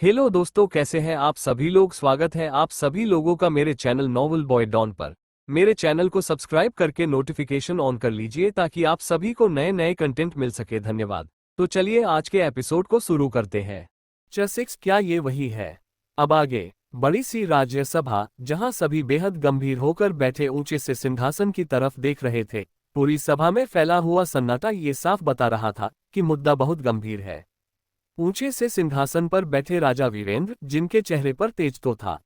Hello दोस्तों, कैसे हैं आप सभी लोग। स्वागत है आप सभी लोगों का मेरे चैनल नॉवल बॉय डॉन पर। मेरे चैनल को सब्सक्राइब करके नोटिफिकेशन ऑन कर लीजिए ताकि आप सभी को नए नए कंटेंट मिल सके। धन्यवाद। तो चलिए आज के एपिसोड को शुरू करते हैं। च6 क्या ये वही है। अब आगे बड़ी सी राज्यसभा, जहां सभी बेहद गंभीर होकर बैठे ऊंचे से सिंहासन की तरफ देख रहे थे। पूरी सभा में फैला हुआ सन्नाटा ये साफ बता रहा था कि मुद्दा बहुत गंभीर है। ऊंचे से सिंहासन पर बैठे राजा वीरेंद्र, जिनके चेहरे पर तेज तो था,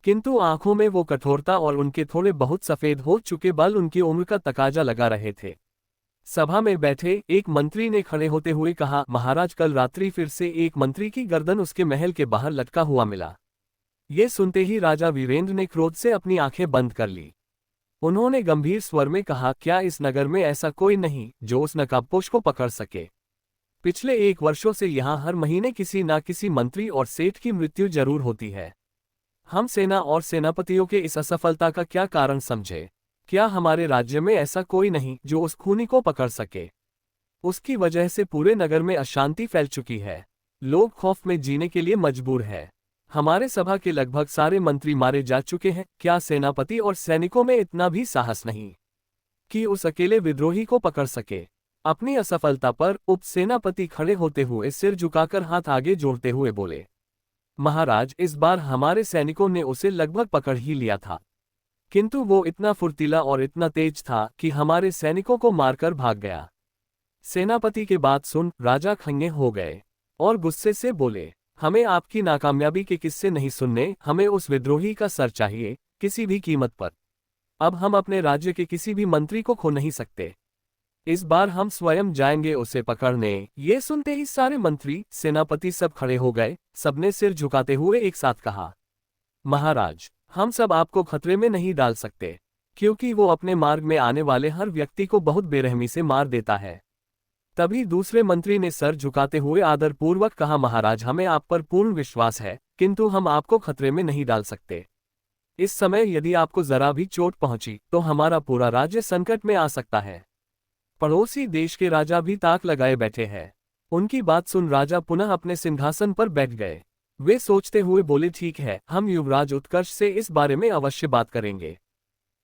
किंतु आंखों में वो कठोरता और उनके थोड़े बहुत सफेद हो चुके बाल उनकी उम्र का तकाजा लगा रहे थे। सभा में बैठे एक मंत्री ने खड़े होते हुए कहा, महाराज, कल रात्रि फिर से एक मंत्री की गर्दन उसके महल के बाहर लटका हुआ मिला। ये सुनते ही राजा वीरेंद्र ने क्रोध से अपनी आंखें बंद कर ली। उन्होंने गंभीर स्वर में कहा, क्या इस नगर में ऐसा कोई नहीं जो उस नकाबपोश को पकड़ सके। पिछले 1 वर्षों से यहाँ हर महीने किसी न किसी मंत्री और सेठ की मृत्यु जरूर होती है। हम सेना और सेनापतियों के इस असफलता का क्या कारण समझे। क्या हमारे राज्य में ऐसा कोई नहीं जो उस खूनी को पकड़ सके। उसकी वजह से पूरे नगर में अशांति फैल चुकी है। लोग खौफ में जीने के लिए मजबूर है। हमारे सभा के लगभग सारे मंत्री मारे जा चुके हैं। क्या सेनापति और सैनिकों में इतना भी साहस नहीं कि उस अकेले विद्रोही को पकड़ सके। अपनी असफलता पर उप सेनापति खड़े होते हुए सिर झुकाकर हाथ आगे जोड़ते हुए बोले, महाराज, इस बार हमारे सैनिकों ने उसे लगभग पकड़ ही लिया था, किंतु वो इतना फुर्तीला और इतना तेज था कि हमारे सैनिकों को मारकर भाग गया। सेनापति के बात सुन राजा खंगे हो गए और गुस्से से बोले, हमें आपकी नाकामयाबी के किस्से नहीं सुनने, हमें उस विद्रोही का सर चाहिए, किसी भी कीमत पर। अब हम अपने राज्य के किसी भी मंत्री को खो नहीं सकते। इस बार हम स्वयं जाएंगे उसे पकड़ने। ये सुनते ही सारे मंत्री सेनापति सब खड़े हो गए। सबने सिर झुकाते हुए एक साथ कहा, महाराज, हम सब आपको खतरे में नहीं डाल सकते, क्योंकि वो अपने मार्ग में आने वाले हर व्यक्ति को बहुत बेरहमी से मार देता है। तभी दूसरे मंत्री ने सर झुकाते हुए आदरपूर्वक कहा, महाराज, हमें आप पर पूर्ण विश्वास है, किंतु हम आपको खतरे में नहीं डाल सकते। इस समय यदि आपको जरा भी चोट पहुंची तो हमारा पूरा राज्य संकट में आ सकता है। पड़ोसी देश के राजा भी ताक लगाए बैठे हैं। उनकी बात सुन राजा पुनः अपने सिंहासन पर बैठ गए। वे सोचते हुए बोले, ठीक है, हम युवराज उत्कर्ष से इस बारे में अवश्य बात करेंगे,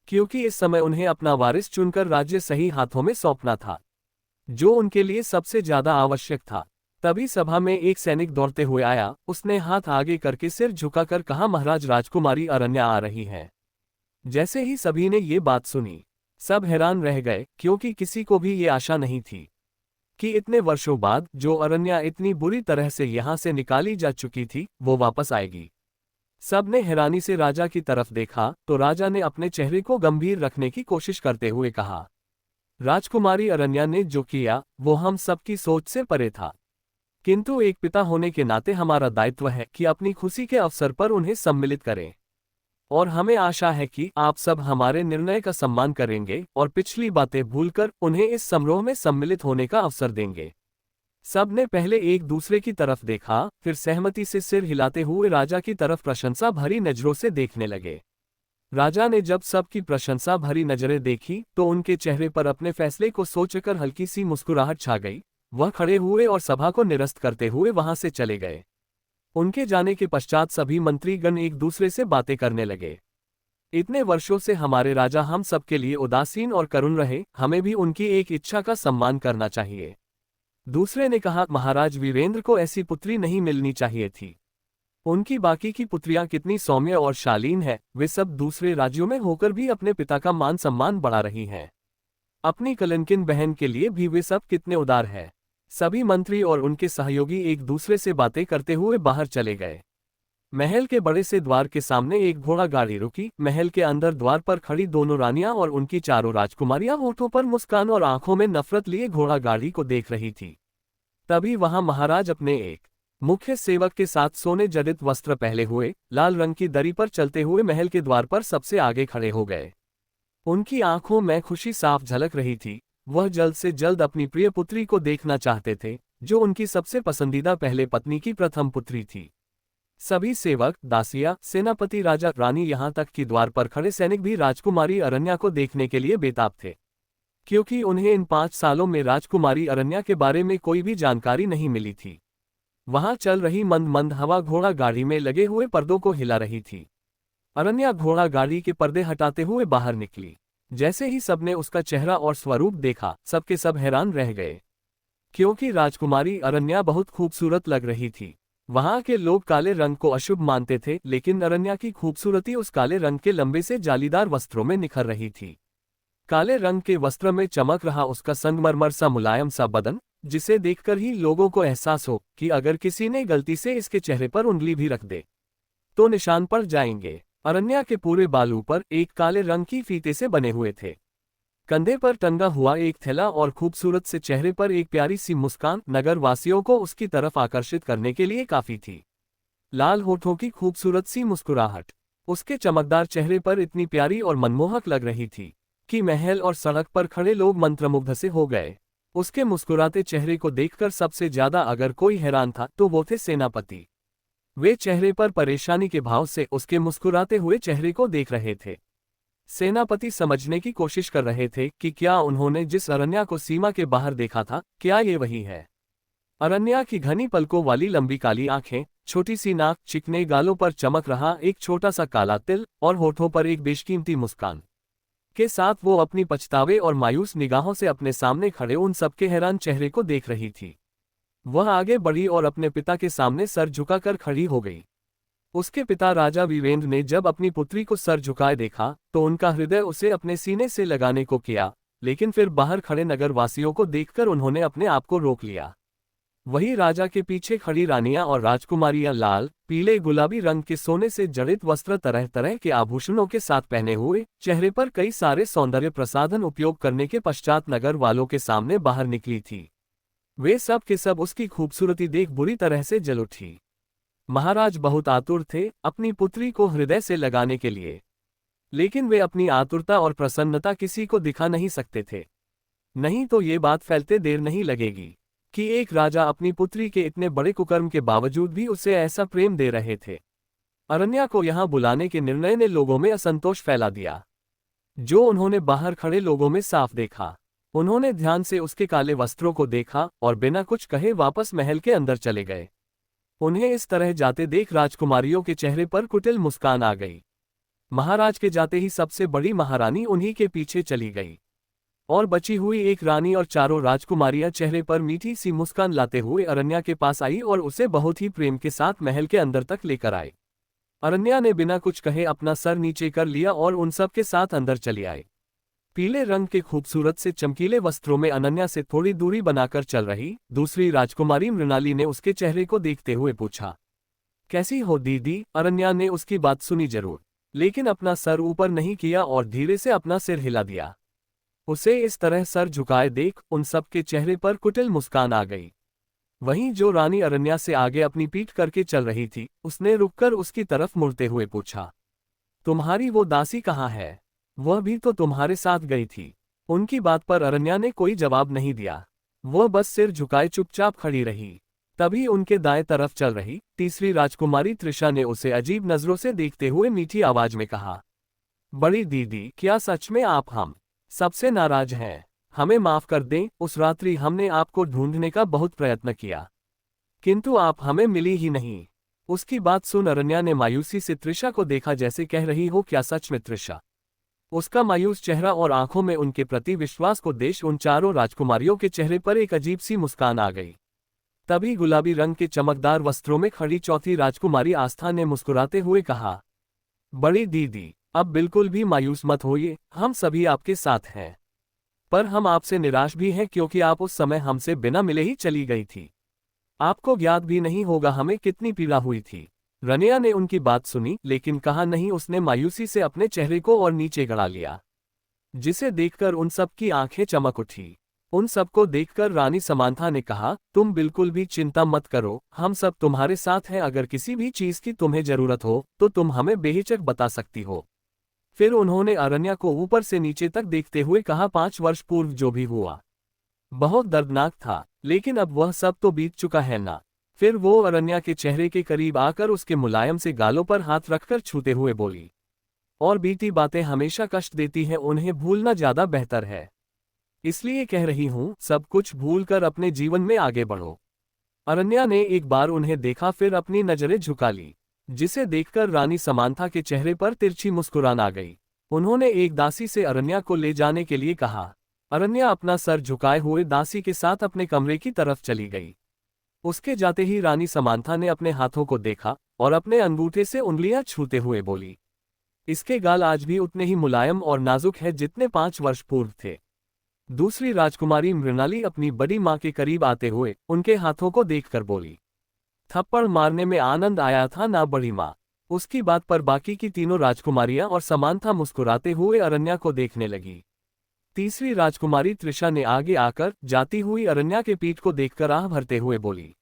क्योंकि इस समय उन्हें अपना वारिस चुनकर राज्य सही हाथों में सौंपना था, जो उनके लिए सबसे ज्यादा आवश्यक था। तभी सभा में एक सैनिक दौड़ते हुए आया। उसने हाथ आगे करके सिर झुकाकर कहा, महाराज, राजकुमारी अरण्या आ रही है। जैसे ही सभी ने ये बात सुनी, सब हैरान रह गए, क्योंकि किसी को भी ये आशा नहीं थी कि इतने वर्षों बाद जो अरण्या इतनी बुरी तरह से यहाँ से निकाली जा चुकी थी, वो वापस आएगी। सब ने हैरानी से राजा की तरफ देखा तो राजा ने अपने चेहरे को गंभीर रखने की कोशिश करते हुए कहा, राजकुमारी अरण्या ने जो किया वो हम सबकी सोच से परे था, किंतु एक पिता होने के नाते हमारा दायित्व है कि अपनी खुशी के अवसर पर उन्हें सम्मिलित करें। और हमें आशा है कि आप सब हमारे निर्णय का सम्मान करेंगे और पिछली बातें भूलकर उन्हें इस समारोह में सम्मिलित होने का अवसर देंगे। सब ने पहले एक दूसरे की तरफ देखा, फिर सहमति से सिर हिलाते हुए राजा की तरफ प्रशंसा भरी नजरों से देखने लगे। राजा ने जब सबकी प्रशंसा भरी नजरें देखी तो उनके चेहरे पर अपने फैसले को सोचकर हल्की सी मुस्कुराहट छा गई। वह खड़े हुए और सभा को निरस्त करते हुए वहां से चले गए। उनके जाने के पश्चात सभी मंत्रीगण एक दूसरे से बातें करने लगे। इतने वर्षों से हमारे राजा हम सबके लिए उदासीन और करुण रहे, हमें भी उनकी एक इच्छा का सम्मान करना चाहिए। दूसरे ने कहा, महाराज, वीरेंद्र को ऐसी पुत्री नहीं मिलनी चाहिए थी। उनकी बाकी की पुत्रियां कितनी सौम्य और शालीन हैं, वे सब दूसरे राज्यों में होकर भी अपने पिता का मान सम्मान बढ़ा रही हैं। अपनी कलंकिन बहन के लिए भी वे सब कितने उदार हैं। सभी मंत्री और उनके सहयोगी एक दूसरे से बातें करते हुए बाहर चले गए। महल के बड़े से द्वार के सामने एक घोड़ा गाड़ी रुकी। महल के अंदर द्वार पर खड़ी दोनों रानियां और उनकी चारों राजकुमारियां होठों पर मुस्कान और आंखों में नफरत लिए घोड़ा गाड़ी को देख रही थी। तभी वहां महाराज अपने एक मुख्य सेवक के साथ सोने जड़ित वस्त्र पहले हुए लाल रंग की दरी पर चलते हुए महल के द्वार पर सबसे आगे खड़े हो गए। उनकी आंखों में खुशी साफ झलक रही थी। वह जल्द से जल्द अपनी प्रिय पुत्री को देखना चाहते थे, जो उनकी सबसे पसंदीदा पहले पत्नी की प्रथम पुत्री थी। सभी सेवक, दासियां, सेनापति, राजा, रानी, यहाँ तक कि द्वार पर खड़े सैनिक भी राजकुमारी अरण्या को देखने के लिए बेताब थे, क्योंकि उन्हें इन 5 सालों में राजकुमारी अरण्या के बारे में कोई भी जानकारी नहीं मिली थी। वहां चल रही मंद मंद हवा घोड़ा गाड़ी में लगे हुए पर्दों को हिला रही थी। अरण्या घोड़ा गाड़ी के पर्दे हटाते हुए बाहर निकली। जैसे ही सबने उसका चेहरा और स्वरूप देखा, सबके सब हैरान रह गए, क्योंकि राजकुमारी अरण्या बहुत खूबसूरत लग रही थी। वहां के लोग काले रंग को अशुभ मानते थे, लेकिन अरण्या की खूबसूरती उस काले रंग के लंबे से जालीदार वस्त्रों में निखर रही थी। काले रंग के वस्त्र में चमक रहा उसका संगमरमर सा मुलायम सा बदन, जिसे देखकर ही लोगों को एहसास हो कि अगर किसी ने गलती से इसके चेहरे पर उंगली भी रख दे तो निशान पड़ जाएंगे। अरण्या के पूरे बाल ऊपर एक काले रंग की फीते से बने हुए थे। कंधे पर टंगा हुआ एक थैला और खूबसूरत से चेहरे पर एक प्यारी सी मुस्कान नगर वासियों को उसकी तरफ आकर्षित करने के लिए काफी थी। लाल होठों की खूबसूरत सी मुस्कुराहट उसके चमकदार चेहरे पर इतनी प्यारी और मनमोहक लग रही थी कि महल और सड़क पर खड़े लोग मंत्रमुग्ध से हो गए। उसके मुस्कुराते चेहरे को देखकर सबसे ज्यादा अगर कोई हैरान था तो वो थे सेनापति। वे चेहरे पर परेशानी के भाव से उसके मुस्कुराते हुए चेहरे को देख रहे थे। सेनापति समझने की कोशिश कर रहे थे कि क्या उन्होंने जिस अरण्या को सीमा के बाहर देखा था, क्या ये वही है। अरण्या की घनी पलकों वाली लंबी काली आंखें, छोटी सी नाक, चिकने गालों पर चमक रहा एक छोटा सा काला तिल और होठों पर एक बेशकीमती मुस्कान के साथ वो अपनी पछतावे और मायूस निगाहों से अपने सामने खड़े उन सबके हैरान चेहरे को देख रही थी। वह आगे बढ़ी और अपने पिता के सामने सर झुकाकर खड़ी हो गई। उसके पिता राजा वीरेंद्र ने जब अपनी पुत्री को सर झुकाए देखा तो उनका हृदय उसे अपने सीने से लगाने को किया, लेकिन फिर बाहर खड़े नगरवासियों को देखकर उन्होंने अपने आप को रोक लिया। वही राजा के पीछे खड़ी रानियां और राजकुमारियां लाल, पीले, गुलाबी रंग के सोने से जड़ित वस्त्र, तरह तरह के आभूषणों के साथ पहने हुए, चेहरे पर कई सारे सौंदर्य प्रसाधन उपयोग करने के पश्चात नगर वालों के सामने बाहर निकली थी। वे सब के सब उसकी खूबसूरती देख बुरी तरह से जल उठी। महाराज बहुत आतुर थे अपनी पुत्री को हृदय से लगाने के लिए, लेकिन वे अपनी आतुरता और प्रसन्नता किसी को दिखा नहीं सकते थे। नहीं तो ये बात फैलते देर नहीं लगेगी कि एक राजा अपनी पुत्री के इतने बड़े कुकर्म के बावजूद भी उसे ऐसा प्रेम दे रहे थे। अरण्या को यहाँ बुलाने के निर्णय ने लोगों में असंतोष फैला दिया, जो उन्होंने बाहर खड़े लोगों में साफ देखा। उन्होंने ध्यान से उसके काले वस्त्रों को देखा और बिना कुछ कहे वापस महल के अंदर चले गए। उन्हें इस तरह जाते देख राजकुमारियों के चेहरे पर कुटिल मुस्कान आ गई। महाराज के जाते ही सबसे बड़ी महारानी उन्हीं के पीछे चली गई और बची हुई एक रानी और चारों राजकुमारियां चेहरे पर मीठी सी मुस्कान लाते हुए अरण्या के पास आई और उसे बहुत ही प्रेम के साथ महल के अंदर तक लेकर आए। अरण्या ने बिना कुछ कहे अपना सर नीचे कर लिया और उन सब के साथ अंदर चली आई। पीले रंग के खूबसूरत से चमकीले वस्त्रों में अनन्या से थोड़ी दूरी बनाकर चल रही दूसरी राजकुमारी मृणाली ने उसके चेहरे को देखते हुए पूछा, कैसी हो दीदी? अरण्या ने उसकी बात सुनी जरूर, लेकिन अपना सर ऊपर नहीं किया और धीरे से अपना सिर हिला दिया। उसे इस तरह सर झुकाए देख उन सब के चेहरे पर कुटिल मुस्कान आ गई। वहीं जो रानी अरण्या से आगे अपनी पीठ करके चल रही थी, उसने रुककर उसकी तरफ मुड़ते हुए पूछा, तुम्हारी वो दासी कहाँ है? वह भी तो तुम्हारे साथ गई थी। उनकी बात पर अरण्या ने कोई जवाब नहीं दिया, वह बस सिर झुकाए चुपचाप खड़ी रही। तभी उनके दाएं तरफ चल रही तीसरी राजकुमारी त्रिशा ने उसे अजीब नजरों से देखते हुए मीठी आवाज में कहा, बड़ी दीदी, क्या सच में आप हम सबसे नाराज हैं? हमें माफ कर दें, उस रात्रि हमने आपको ढूंढने का बहुत प्रयत्न किया, किंतु आप हमें मिली ही नहीं। उसकी बात सुन अरण्या ने मायूसी से त्रिशा को देखा, जैसे कह रही हो, क्या सच में त्रिशा? उसका मायूस चेहरा और आंखों में उनके प्रति विश्वास को देख उन चारों राजकुमारियों के चेहरे पर एक अजीब सी मुस्कान आ गई। तभी गुलाबी रंग के चमकदार वस्त्रों में खड़ी चौथी राजकुमारी आस्था ने मुस्कुराते हुए कहा, बड़ी दीदी, अब बिल्कुल भी मायूस मत होइए, हम सभी आपके साथ हैं। पर हम आपसे निराश भी हैं क्योंकि आप उस समय हमसे बिना मिले ही चली गई थी। आपको ज्ञात भी नहीं होगा हमें कितनी पीड़ा हुई थी। रनिया ने उनकी बात सुनी, लेकिन कहा नहीं। उसने मायूसी से अपने चेहरे को और नीचे गड़ा लिया, जिसे देखकर उन सब की आंखें चमक उठी। उन सबको देखकर रानी समांथा ने कहा, तुम बिल्कुल भी चिंता मत करो, हम सब तुम्हारे साथ हैं। अगर किसी भी चीज की तुम्हें जरूरत हो तो तुम हमें बेहिचक बता सकती हो। फिर उन्होंने अरण्या को ऊपर से नीचे तक देखते हुए कहा, 5 वर्ष पूर्व जो भी हुआ बहुत दर्दनाक था, लेकिन अब वह सब तो बीत चुका है ना। फिर वो अरण्या के चेहरे के करीब आकर उसके मुलायम से गालों पर हाथ रखकर छूते हुए बोली, और बीती बातें हमेशा कष्ट देती हैं, उन्हें भूलना ज्यादा बेहतर है। इसलिए कह रही हूं, सब कुछ भूलकर अपने जीवन में आगे बढ़ो। अरण्या ने एक बार उन्हें देखा, फिर अपनी नजरें झुका ली, जिसे देखकर रानी समांथा के चेहरे पर तिरछी मुस्कुराहट आ गई। उन्होंने एक दासी से अरण्या को ले जाने के लिए कहा। अरण्या अपना सर झुकाए हुए दासी के साथ अपने कमरे की तरफ चली गई। उसके जाते ही रानी समांथा ने अपने हाथों को देखा और अपने अंगूठे से उंगलियां छूते हुए बोली, इसके गाल आज भी उतने ही मुलायम और नाजुक है जितने 5 वर्ष पूर्व थे। दूसरी राजकुमारी मृणाली अपनी बड़ी माँ के करीब आते हुए उनके हाथों को देखकर बोली, थप्पड़ मारने में आनंद आया था ना बड़ी माँ। उसकी बात पर बाकी की तीनों राजकुमारियां और समांथा मुस्कुराते हुए अरण्या को देखने लगी। तीसरी राजकुमारी त्रिशा ने आगे आकर जाती हुई अरण्या के पीठ को देखकर आह भरते हुए बोली,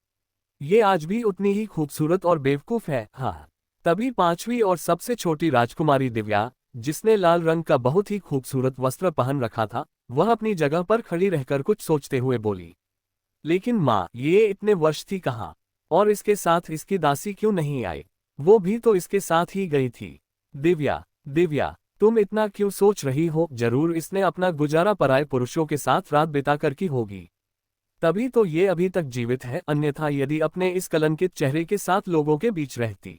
ये आज भी उतनी ही खूबसूरत और बेवकूफ है। हाँ। तभी पांचवी और सबसे छोटी राजकुमारी दिव्या, जिसने लाल रंग का बहुत ही खूबसूरत वस्त्र पहन रखा था, वह अपनी जगह पर खड़ी रहकर कुछ सोचते हुए बोली, लेकिन माँ, ये इतने वर्ष थी कहाँ, और इसके साथ इसकी दासी क्यों नहीं आई? वो भी तो इसके साथ ही गई थी। दिव्या, दिव्या, तुम इतना क्यों सोच रही हो? जरूर इसने अपना गुजारा पराये पुरुषों के साथ रात बिताकर की होगी, तभी तो ये अभी तक जीवित है, अन्यथा यदि अपने इस कलंकित चेहरे के साथ लोगों के बीच रहती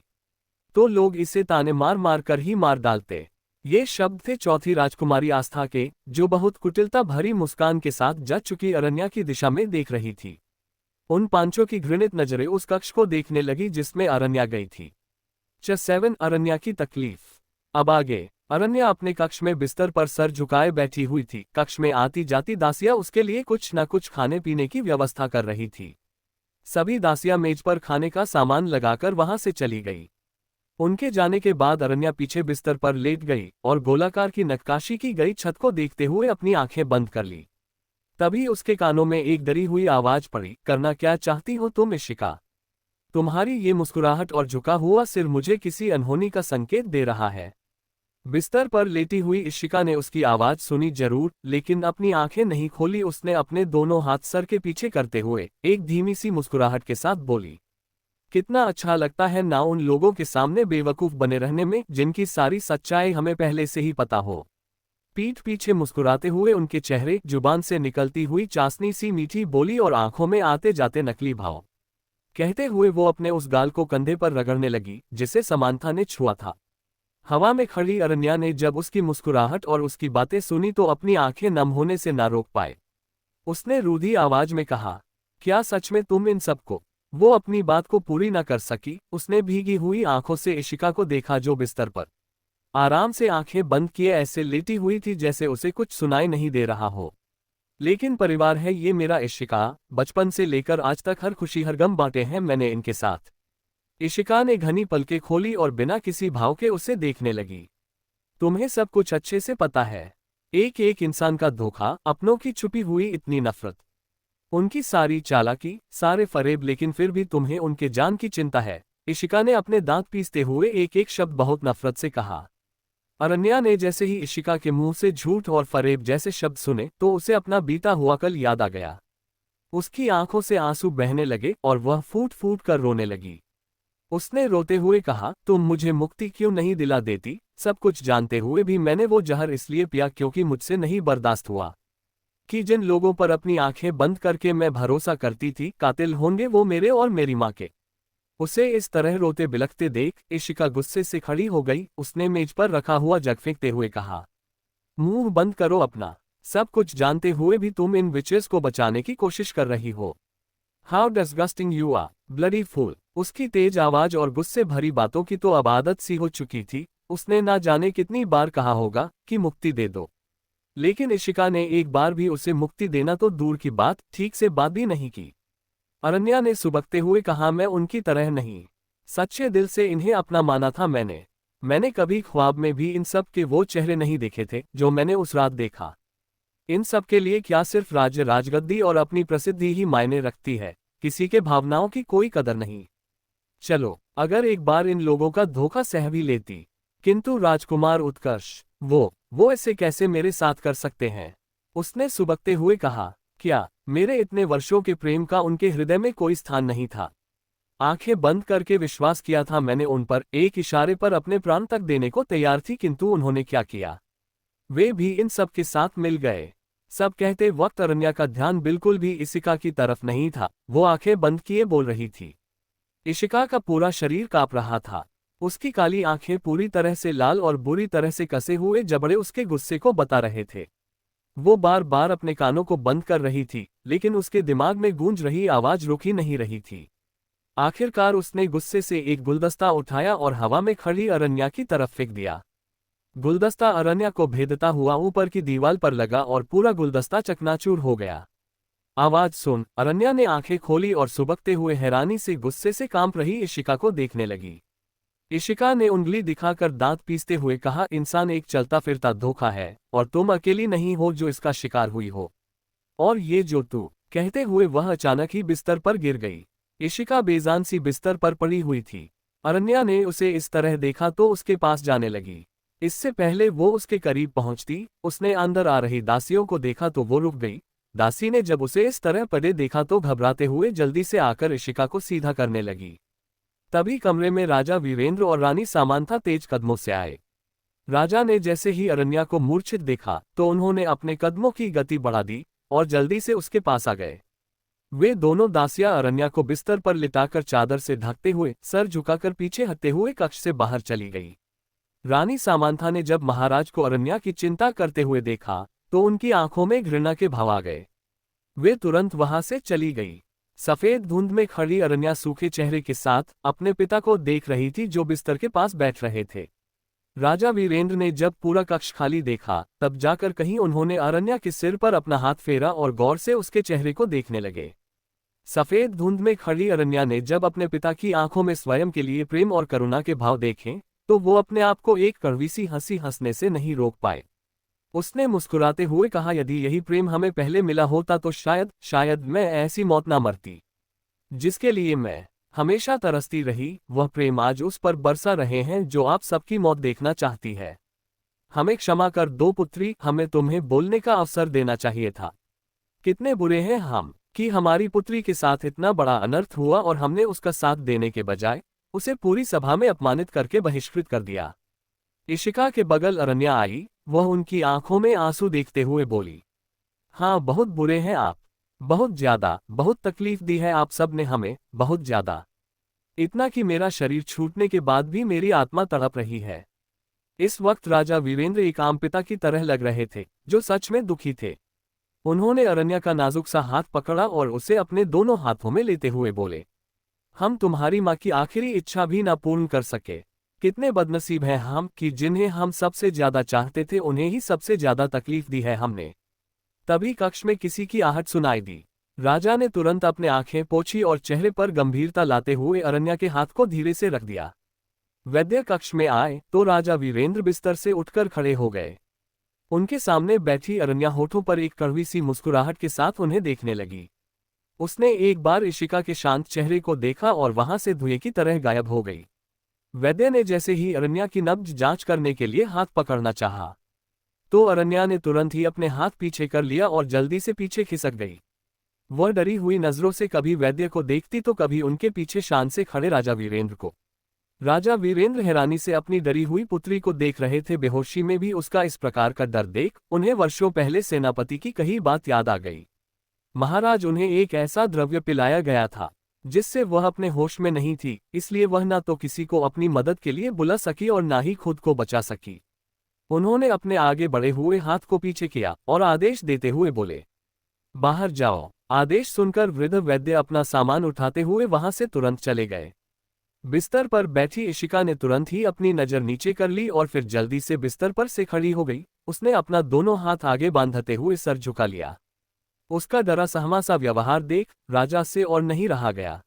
तो लोग इसे ताने मार मार कर ही मार डालते। ये शब्द थे चौथी राजकुमारी आस्था के, जो बहुत कुटिलता भरी मुस्कान के साथ जा चुकी अरण्या की दिशा में देख रही थी। उन पांचों की घृणित नजरें उस कक्ष को देखने लगी जिसमें अरण्या गई थी। 7 अरण्या की तकलीफ। अब आगे। अरण्या अपने कक्ष में बिस्तर पर सर झुकाए बैठी हुई थी। कक्ष में आती जाती दासियां उसके लिए कुछ न कुछ खाने पीने की व्यवस्था कर रही थी। सभी दासियां मेज पर खाने का सामान लगाकर वहां से चली गई। उनके जाने के बाद अरण्या पीछे बिस्तर पर लेट गई और गोलाकार की नक्काशी की गई छत को देखते हुए अपनी आंखें बंद कर ली। तभी उसके कानों में एक डरी हुई आवाज पड़ी, करना क्या चाहती हो तुम इशिका? तुम्हारी ये मुस्कुराहट और झुका हुआ सिर मुझे किसी अनहोनी का संकेत दे रहा है। बिस्तर पर लेटी हुई इशिका ने उसकी आवाज सुनी जरूर, लेकिन अपनी आंखें नहीं खोली। उसने अपने दोनों हाथ सर के पीछे करते हुए एक धीमी सी मुस्कुराहट के साथ बोली, कितना अच्छा लगता है ना उन लोगों के सामने बेवकूफ बने रहने में जिनकी सारी सच्चाई हमें पहले से ही पता हो। पीठ पीछे मुस्कुराते हुए उनके चेहरे, जुबान से निकलती हुई चाशनी सी मीठी बोली और आंखों में आते जाते नकली भाव कहते हुए वो अपने उस गाल को कंधे पर रगड़ने लगी जिसे समांथा ने छुआ था। हवा में खड़ी अरण्या ने जब उसकी मुस्कुराहट और उसकी बातें सुनी तो अपनी आंखें नम होने से ना रोक पाए। उसने रूधी आवाज में कहा, क्या सच में तुम इन सबको? वो अपनी बात को पूरी न कर सकी। उसने भीगी हुई आंखों से इशिका को देखा जो बिस्तर पर आराम से आंखें बंद किए ऐसे लेटी हुई थी जैसे उसे कुछ सुनाई नहीं दे रहा हो। लेकिन परिवार है ये मेरा इशिका, बचपन से लेकर आज तक हर खुशी हर गम बांटे हैं मैंने इनके साथ। इशिका ने घनी पलकें खोली और बिना किसी भाव के उसे देखने लगी। तुम्हें सब कुछ अच्छे से पता है, एक एक इंसान का धोखा, अपनों की छुपी हुई इतनी नफरत, उनकी सारी चालाकी, सारे फरेब, लेकिन फिर भी तुम्हें उनके जान की चिंता है। इशिका ने अपने दांत पीसते हुए एक एक शब्द बहुत नफरत से कहा। अरण्या ने जैसे ही इशिका के मुंह से झूठ और फरेब जैसे शब्द सुने तो उसे अपना बीता हुआ कल याद आ गया। उसकी आंखों से आंसू बहने लगे और वह फूट फूट कर रोने लगी। उसने रोते हुए कहा, तुम मुझे मुक्ति क्यों नहीं दिला देती? सब कुछ जानते हुए भी मैंने वो जहर इसलिए पिया क्योंकि मुझसे नहीं बर्दाश्त हुआ कि जिन लोगों पर अपनी आंखें बंद करके मैं भरोसा करती थी कातिल होंगे वो मेरे और मेरी माँ के। उसे इस तरह रोते बिलखते देख इशिका गुस्से से खड़ी हो गई। उसने मेज पर रखा हुआ जग फेंकते हुए कहा, मुंह बंद करो अपना। सब कुछ जानते हुए भी तुम इन विचेस को बचाने की कोशिश कर रही हो। How disgusting you are, bloody fool. उसकी तेज आवाज और गुस्से भरी बातों की तो अब आदत सी हो चुकी थी। उसने ना जाने कितनी बार कहा होगा कि मुक्ति दे दो, लेकिन इशिका ने एक बार भी उसे मुक्ति देना तो दूर की बात, ठीक से बात भी नहीं की। अरण्या ने सुबकते हुए कहा, मैं उनकी तरह नहीं, सच्चे दिल से इन्हें अपना माना था मैंने कभी ख्वाब में भी इन सब के वो चेहरे नहीं देखे थे जो मैंने उस रात देखा। इन सब के लिए क्या सिर्फ राज्य, राजगद्दी और अपनी प्रसिद्धि ही मायने रखती है? किसी के भावनाओं की कोई कदर नहीं। चलो, अगर एक बार इन लोगों का धोखा सह भी लेती, किंतु राजकुमार उत्कर्ष, वो ऐसे कैसे मेरे साथ कर सकते हैं? उसने सुबकते हुए कहा, क्या मेरे इतने वर्षों के प्रेम का उनके हृदय में कोई स्थान नहीं था? आंखें बंद करके विश्वास किया था मैंने उन पर, एक इशारे पर अपने प्राण तक देने को तैयार थी, किंतु उन्होंने क्या किया? वे भी इन सब के साथ मिल गए। सब कहते वक्त अरण्या का ध्यान बिल्कुल भी इशिका की तरफ नहीं था। वो आंखें बंद किए बोल रही थी। इशिका का पूरा शरीर कांप रहा था। उसकी काली आंखें पूरी तरह से लाल और बुरी तरह से कसे हुए जबड़े उसके गुस्से को बता रहे थे। वो बार बार अपने कानों को बंद कर रही थी, लेकिन उसके दिमाग में गूंज रही आवाज रुक ही नहीं रही थी। आखिरकार उसने गुस्से से एक गुलदस्ता उठाया और हवा में खड़ी अरण्या की तरफ फेंक दिया। गुलदस्ता अरण्या को भेदता हुआ ऊपर की दीवार पर लगा और पूरा गुलदस्ता चकनाचूर हो गया। आवाज सुन अरण्या ने आंखें खोली और सुबकते हुए हैरानी से गुस्से से कांप रही इशिका को देखने लगी। इशिका ने उंगली दिखाकर दांत पीसते हुए कहा, इंसान एक चलता फिरता धोखा है और तुम अकेली नहीं हो जो इसका शिकार हुई हो। और ये जो तू, कहते हुए वह अचानक ही बिस्तर पर गिर गई। इशिका बेजान सी बिस्तर पर पड़ी हुई थी। अरण्या ने उसे इस तरह देखा तो उसके पास जाने लगी। इससे पहले वो उसके करीब पहुंचती, उसने अंदर आ रही दासियों को देखा तो वो रुक गई। दासी ने जब उसे इस तरह पड़े देखा तो घबराते हुए जल्दी से आकर इशिका को सीधा करने लगी। तभी कमरे में राजा वीरेंद्र और रानी सामांथा तेज कदमों से आए। राजा ने जैसे ही अरण्या को मूर्छित देखा तो उन्होंने अपने कदमों की गति बढ़ा दी और जल्दी से उसके पास आ गए। वे दोनों दासियां अरण्या को बिस्तर पर लिटाकर चादर से ढकते हुए सर झुकाकर पीछे हटते हुए कक्ष से बाहर चली गई। रानी सामांथा ने जब महाराज को अरण्या की चिंता करते हुए देखा तो उनकी आंखों में घृणा के भाव आ गए। वे तुरंत वहां से चली गई। सफेद धुंध में खड़ी अरण्या सूखे चेहरे के साथ अपने पिता को देख रही थी जो बिस्तर के पास बैठ रहे थे। राजा वीरेंद्र ने जब पूरा कक्ष खाली देखा तब जाकर कहीं उन्होंने अरण्या के सिर पर अपना हाथ फेरा और गौर से उसके चेहरे को देखने लगे। सफेद धुंध में खड़ी अरण्या ने जब अपने पिता की आंखों में स्वयं के लिए प्रेम और करुणा के भाव देखे तो वो अपने आप को एक कड़वी सी हंसी हंसने से नहीं रोक पाए। उसने मुस्कुराते हुए कहा, यदि यही प्रेम हमें पहले मिला होता तो शायद मैं ऐसी मौत ना मरती जिसके लिए मैं हमेशा तरसती रही। वह प्रेम आज उस पर बरसा रहे हैं जो आप सबकी मौत देखना चाहती है। हमें क्षमा कर दो पुत्री, हमें तुम्हें बोलने का अवसर देना चाहिए था। कितने बुरे हैं हम कि हमारी पुत्री के साथ इतना बड़ा अनर्थ हुआ और हमने उसका साथ देने के बजाय उसे पूरी सभा में अपमानित करके बहिष्कृत कर दिया। इशिका के बगल अरण्या आई। वह उनकी आंखों में आंसू देखते हुए बोली, हाँ बहुत बुरे हैं आप, बहुत ज्यादा, बहुत तकलीफ दी है आप सब ने हमें, बहुत ज्यादा। इतना कि मेरा शरीर छूटने के बाद भी मेरी आत्मा तड़प रही है। इस वक्त राजा वीरेंद्र एक आम पिता की तरह लग रहे थे जो सच में दुखी थे। उन्होंने अरण्या का नाजुक सा हाथ पकड़ा और उसे अपने दोनों हाथों में लेते हुए बोले, हम तुम्हारी माँ की आखिरी इच्छा भी ना पूर्ण कर सके। कितने बदनसीब हैं हम कि जिन्हें हम सबसे ज्यादा चाहते थे उन्हें ही सबसे ज्यादा तकलीफ दी है हमने। तभी कक्ष में किसी की आहट सुनाई दी। राजा ने तुरंत अपने आंखें पोंछी और चेहरे पर गंभीरता लाते हुए अरण्या के हाथ को धीरे से रख दिया। वैद्य कक्ष में आए तो राजा वीरेंद्र बिस्तर से उठकर खड़े हो गए। उनके सामने बैठी अरण्या होठों पर एक कड़वी सी मुस्कुराहट के साथ उन्हें देखने लगी। उसने एक बार इशिका के शांत चेहरे को देखा और वहां से धुएं की तरह गायब हो गई। वैद्य ने जैसे ही अरण्या की नब्ज जांच करने के लिए हाथ पकड़ना चाहा तो अरण्या ने तुरंत ही अपने हाथ पीछे कर लिया और जल्दी से पीछे खिसक गई। वह डरी हुई नजरों से कभी वैद्य को देखती तो कभी उनके पीछे शान से खड़े राजा वीरेंद्र को। राजा वीरेंद्र हैरानी से अपनी डरी हुई पुत्री को देख रहे थे। बेहोशी में भी उसका इस प्रकार का डर देख उन्हें वर्षों पहले सेनापति की कही बात याद आ गई। महाराज, उन्हें एक ऐसा द्रव्य पिलाया गया था जिससे वह अपने होश में नहीं थी, इसलिए वह ना तो किसी को अपनी मदद के लिए बुला सकी और ना ही खुद को बचा सकी। उन्होंने अपने आगे बढ़े हुए हाथ को पीछे किया और आदेश देते हुए बोले, बाहर जाओ। आदेश सुनकर वृद्ध वैद्य अपना सामान उठाते हुए वहां से तुरंत चले गए। बिस्तर पर बैठी इशिका ने तुरंत ही अपनी नजर नीचे कर ली और फिर जल्दी से बिस्तर पर से खड़ी हो गई। उसने अपना दोनों हाथ आगे बांधते हुए सर झुका लिया। उसका डरा सहमा सा व्यवहार देख राजा से और नहीं रहा गया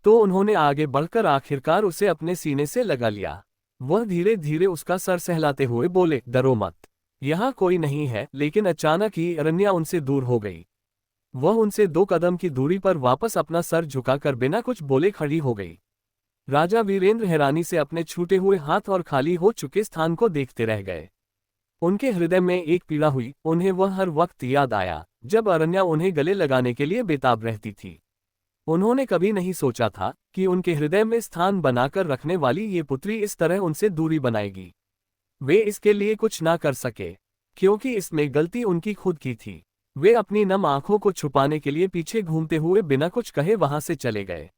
तो उन्होंने आगे बढ़कर आखिरकार उसे अपने सीने से लगा लिया। वह धीरे धीरे उसका सर सहलाते हुए बोले, डरो मत, यहाँ कोई नहीं है। लेकिन अचानक ही अरण्या उनसे दूर हो गई। वह उनसे 2 कदम की दूरी पर वापस अपना सर झुकाकर बिना कुछ बोले खड़ी हो गई। राजा वीरेंद्र हैरानी से अपने छूटे हुए हाथ और खाली हो चुके स्थान को देखते रह गए। उनके हृदय में एक पीड़ा हुई। उन्हें वह हर वक्त याद आया जब अरण्या उन्हें गले लगाने के लिए बेताब रहती थी। उन्होंने कभी नहीं सोचा था कि उनके हृदय में स्थान बनाकर रखने वाली ये पुत्री इस तरह उनसे दूरी बनाएगी। वे इसके लिए कुछ ना कर सके क्योंकि इसमें गलती उनकी खुद की थी। वे अपनी नम आंखों को छुपाने के लिए पीछे घूमते हुए बिना कुछ कहे वहां से चले गए।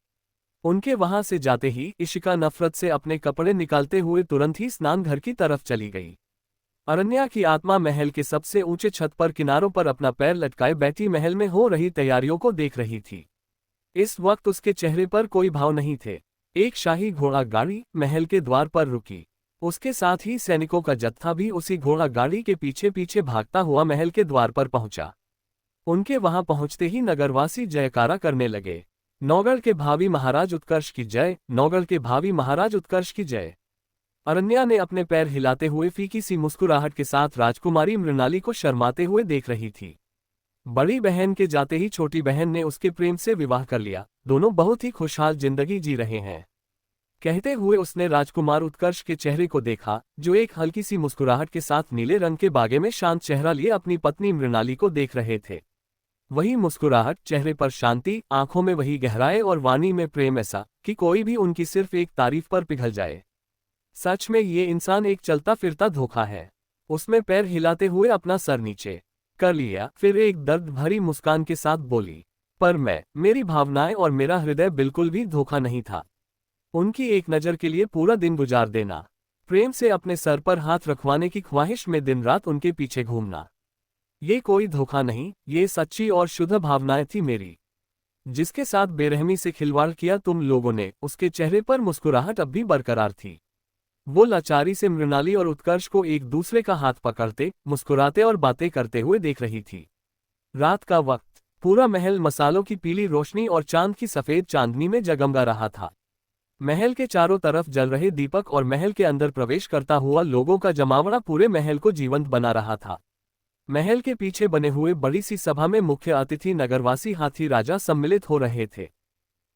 उनके वहां से जाते ही इशिका नफरत से अपने कपड़े निकालते हुए तुरंत ही स्नान घर की तरफ चली गई। अरण्या की आत्मा महल के सबसे ऊंचे छत पर किनारों पर अपना पैर लटकाए बैठी महल में हो रही तैयारियों को देख रही थी। इस वक्त उसके चेहरे पर कोई भाव नहीं थे। एक शाही घोड़ा गाड़ी महल के द्वार पर रुकी। उसके साथ ही सैनिकों का जत्था भी उसी घोड़ा गाड़ी के पीछे पीछे भागता हुआ महल के द्वार पर पहुंचा। उनके वहां पहुंचते ही नगरवासी जयकारा करने लगे। नौगढ़ के भावी महाराज उत्कर्ष की जय, नौगढ़ के भावी महाराज उत्कर्ष की जय। अरण्या ने अपने पैर हिलाते हुए फीकी सी मुस्कुराहट के साथ राजकुमारी मृणाली को शर्माते हुए देख रही थी। बड़ी बहन के जाते ही छोटी बहन ने उसके प्रेम से विवाह कर लिया। दोनों बहुत ही खुशहाल जिंदगी जी रहे हैं। कहते हुए उसने राजकुमार उत्कर्ष के चेहरे को देखा, जो एक हल्की सी मुस्कुराहट के साथ नीले रंग के बागे में शांत चेहरा लिए अपनी पत्नी मृणाली को देख रहे थे। वही मुस्कुराहट, चेहरे पर शांति, आंखों में वही गहराई और वाणी में प्रेम, ऐसा कि कोई भी उनकी सिर्फ एक तारीफ पर पिघल जाए। सच में ये इंसान एक चलता फिरता धोखा है। उसमें पैर हिलाते हुए अपना सर नीचे कर लिया, फिर एक दर्द भरी मुस्कान के साथ बोली, पर मेरी भावनाएं और मेरा हृदय बिल्कुल भी धोखा नहीं था। उनकी एक नज़र के लिए पूरा दिन गुजार देना, प्रेम से अपने सर पर हाथ रखवाने की ख्वाहिश में दिन रात उनके पीछे घूमना, ये कोई धोखा नहीं, ये सच्ची और शुद्ध भावनाएं थी मेरी। जिसके साथ बेरहमी से खिलवाड़ किया तुम लोगों ने, उसके चेहरे पर मुस्कुराहट अब भी बरकरार थी। वो लाचारी से मृणाली और उत्कर्ष को एक दूसरे का हाथ पकड़ते, मुस्कुराते और बातें करते हुए देख रही थी। रात का वक्त, पूरा महल मसालों की पीली रोशनी और चांद की सफेद चांदनी में जगमगा रहा था। महल के चारों तरफ जल रहे दीपक और महल के अंदर प्रवेश करता हुआ लोगों का जमावड़ा पूरे महल को जीवंत बना रहा था। महल के पीछे बने हुए बड़ी सी सभा में मुख्य अतिथि नगरवासी हाथी राजा सम्मिलित हो रहे थे।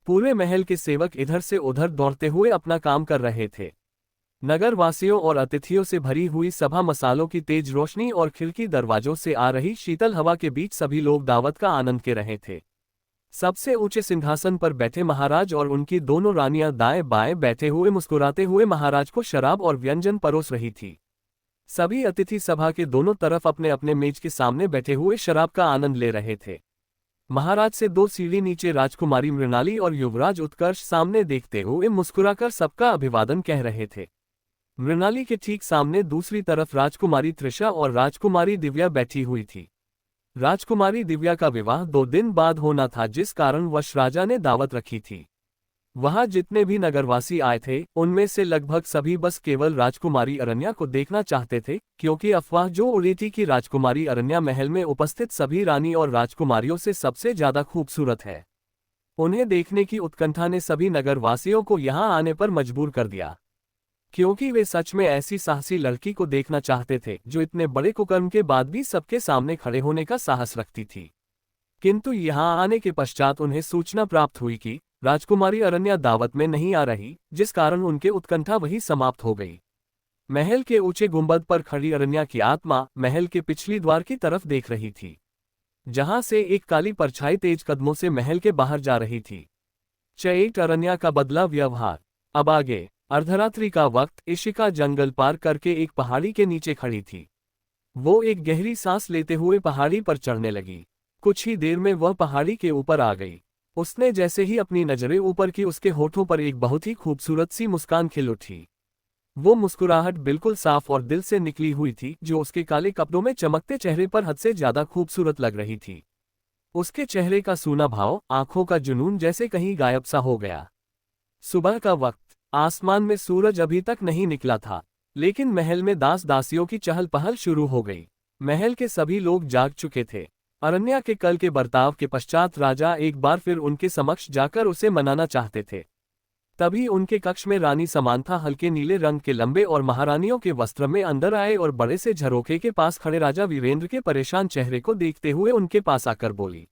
पूरे महल के सेवक इधर से उधर दौड़ते हुए अपना काम कर रहे थे। नगरवासियों और अतिथियों से भरी हुई सभा, मसालों की तेज रोशनी और खिड़की दरवाजों से आ रही शीतल हवा के बीच सभी लोग दावत का आनंद ले रहे थे। सबसे ऊंचे सिंहासन पर बैठे महाराज और उनकी दोनों रानियां दाएं बाएं बैठे हुए मुस्कुराते हुए महाराज को शराब और व्यंजन परोस रही थी। सभी अतिथि सभा के दोनों तरफ अपने अपने मेज के सामने बैठे हुए शराब का आनंद ले रहे थे। महाराज से 2 सीढ़ी नीचे राजकुमारी मृणाली और युवराज उत्कर्ष सामने देखते हुए मुस्कुराकर सबका अभिवादन कह रहे थे। मृणाली के ठीक सामने दूसरी तरफ राजकुमारी त्रिशा और राजकुमारी दिव्या बैठी हुई थी। राजकुमारी दिव्या का विवाह 2 दिन बाद होना था, जिस कारण वश राजा ने दावत रखी थी। वहां जितने भी नगरवासी आए थे, उनमें से लगभग सभी बस केवल राजकुमारी अरण्या को देखना चाहते थे, क्योंकि अफवाह जो उड़ी थी कि राजकुमारी अरण्या महल में उपस्थित सभी रानी और राजकुमारियों से सबसे ज्यादा खूबसूरत है। उन्हें देखने की उत्कंठा ने सभी नगरवासियों को यहां आने पर मजबूर कर दिया, क्योंकि वे सच में ऐसी साहसी लड़की को देखना चाहते थे, जो इतने बड़े कुकर्म के बाद भी सबके सामने खड़े होने का साहस रखती थी। किंतु यहां आने के पश्चात उन्हें सूचना प्राप्त हुई कि राजकुमारी अरण्या दावत में नहीं आ रही, जिस कारण उनके उत्कंठा वही समाप्त हो गई। महल के ऊंचे गुंबद पर खड़ी अरण्या की आत्मा महल के पिछली द्वार की तरफ देख रही थी, जहां से एक काली परछाई तेज कदमों से महल के बाहर जा रही थी। चैट अरण्या का बदला व्यवहार। अब आगे। अर्धरात्रि का वक्त, इशिका जंगल पार करके एक पहाड़ी के नीचे खड़ी थी। वो एक गहरी सांस लेते हुए पहाड़ी पर चढ़ने लगी। कुछ ही देर में वह पहाड़ी के ऊपर आ गई। उसने जैसे ही अपनी नजरें ऊपर की, उसके होठों पर एक बहुत ही खूबसूरत सी मुस्कान खिल उठी। वो मुस्कुराहट बिल्कुल साफ और दिल से निकली हुई थी, जो उसके काले कपड़ों में चमकते चेहरे पर हद से ज्यादा खूबसूरत लग रही थी। उसके चेहरे का सूना भाव, आंखों का जुनून जैसे कहीं गायब सा हो गया। सुबह का वक्त, आसमान में सूरज अभी तक नहीं निकला था, लेकिन महल में दास दासियों की चहल पहल शुरू हो गई। महल के सभी लोग जाग चुके थे। अरण्या के कल के बर्ताव के पश्चात राजा एक बार फिर उनके समक्ष जाकर उसे मनाना चाहते थे। तभी उनके कक्ष में रानी समांथा हल्के नीले रंग के लंबे और महारानियों के वस्त्र में अंदर आए और बड़े से झरोखे के पास खड़े राजा वीरेंद्र के परेशान चेहरे को देखते हुए उनके पास आकर बोली,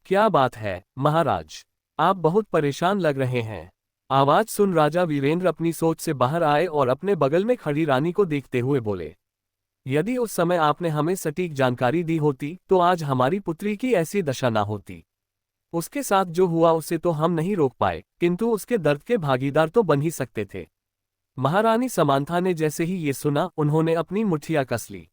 क्या बात है महाराज, आप बहुत परेशान लग रहे हैं। आवाज सुन राजा वीरेंद्र अपनी सोच से बाहर आए और अपने बगल में खड़ी रानी को देखते हुए बोले, यदि उस समय आपने हमें सटीक जानकारी दी होती तो आज हमारी पुत्री की ऐसी दशा ना होती। उसके साथ जो हुआ उसे तो हम नहीं रोक पाए, किंतु उसके दर्द के भागीदार तो बन ही सकते थे। महारानी समांथा ने जैसे ही ये सुना, उन्होंने अपनी मुठ्ठियां कस ली।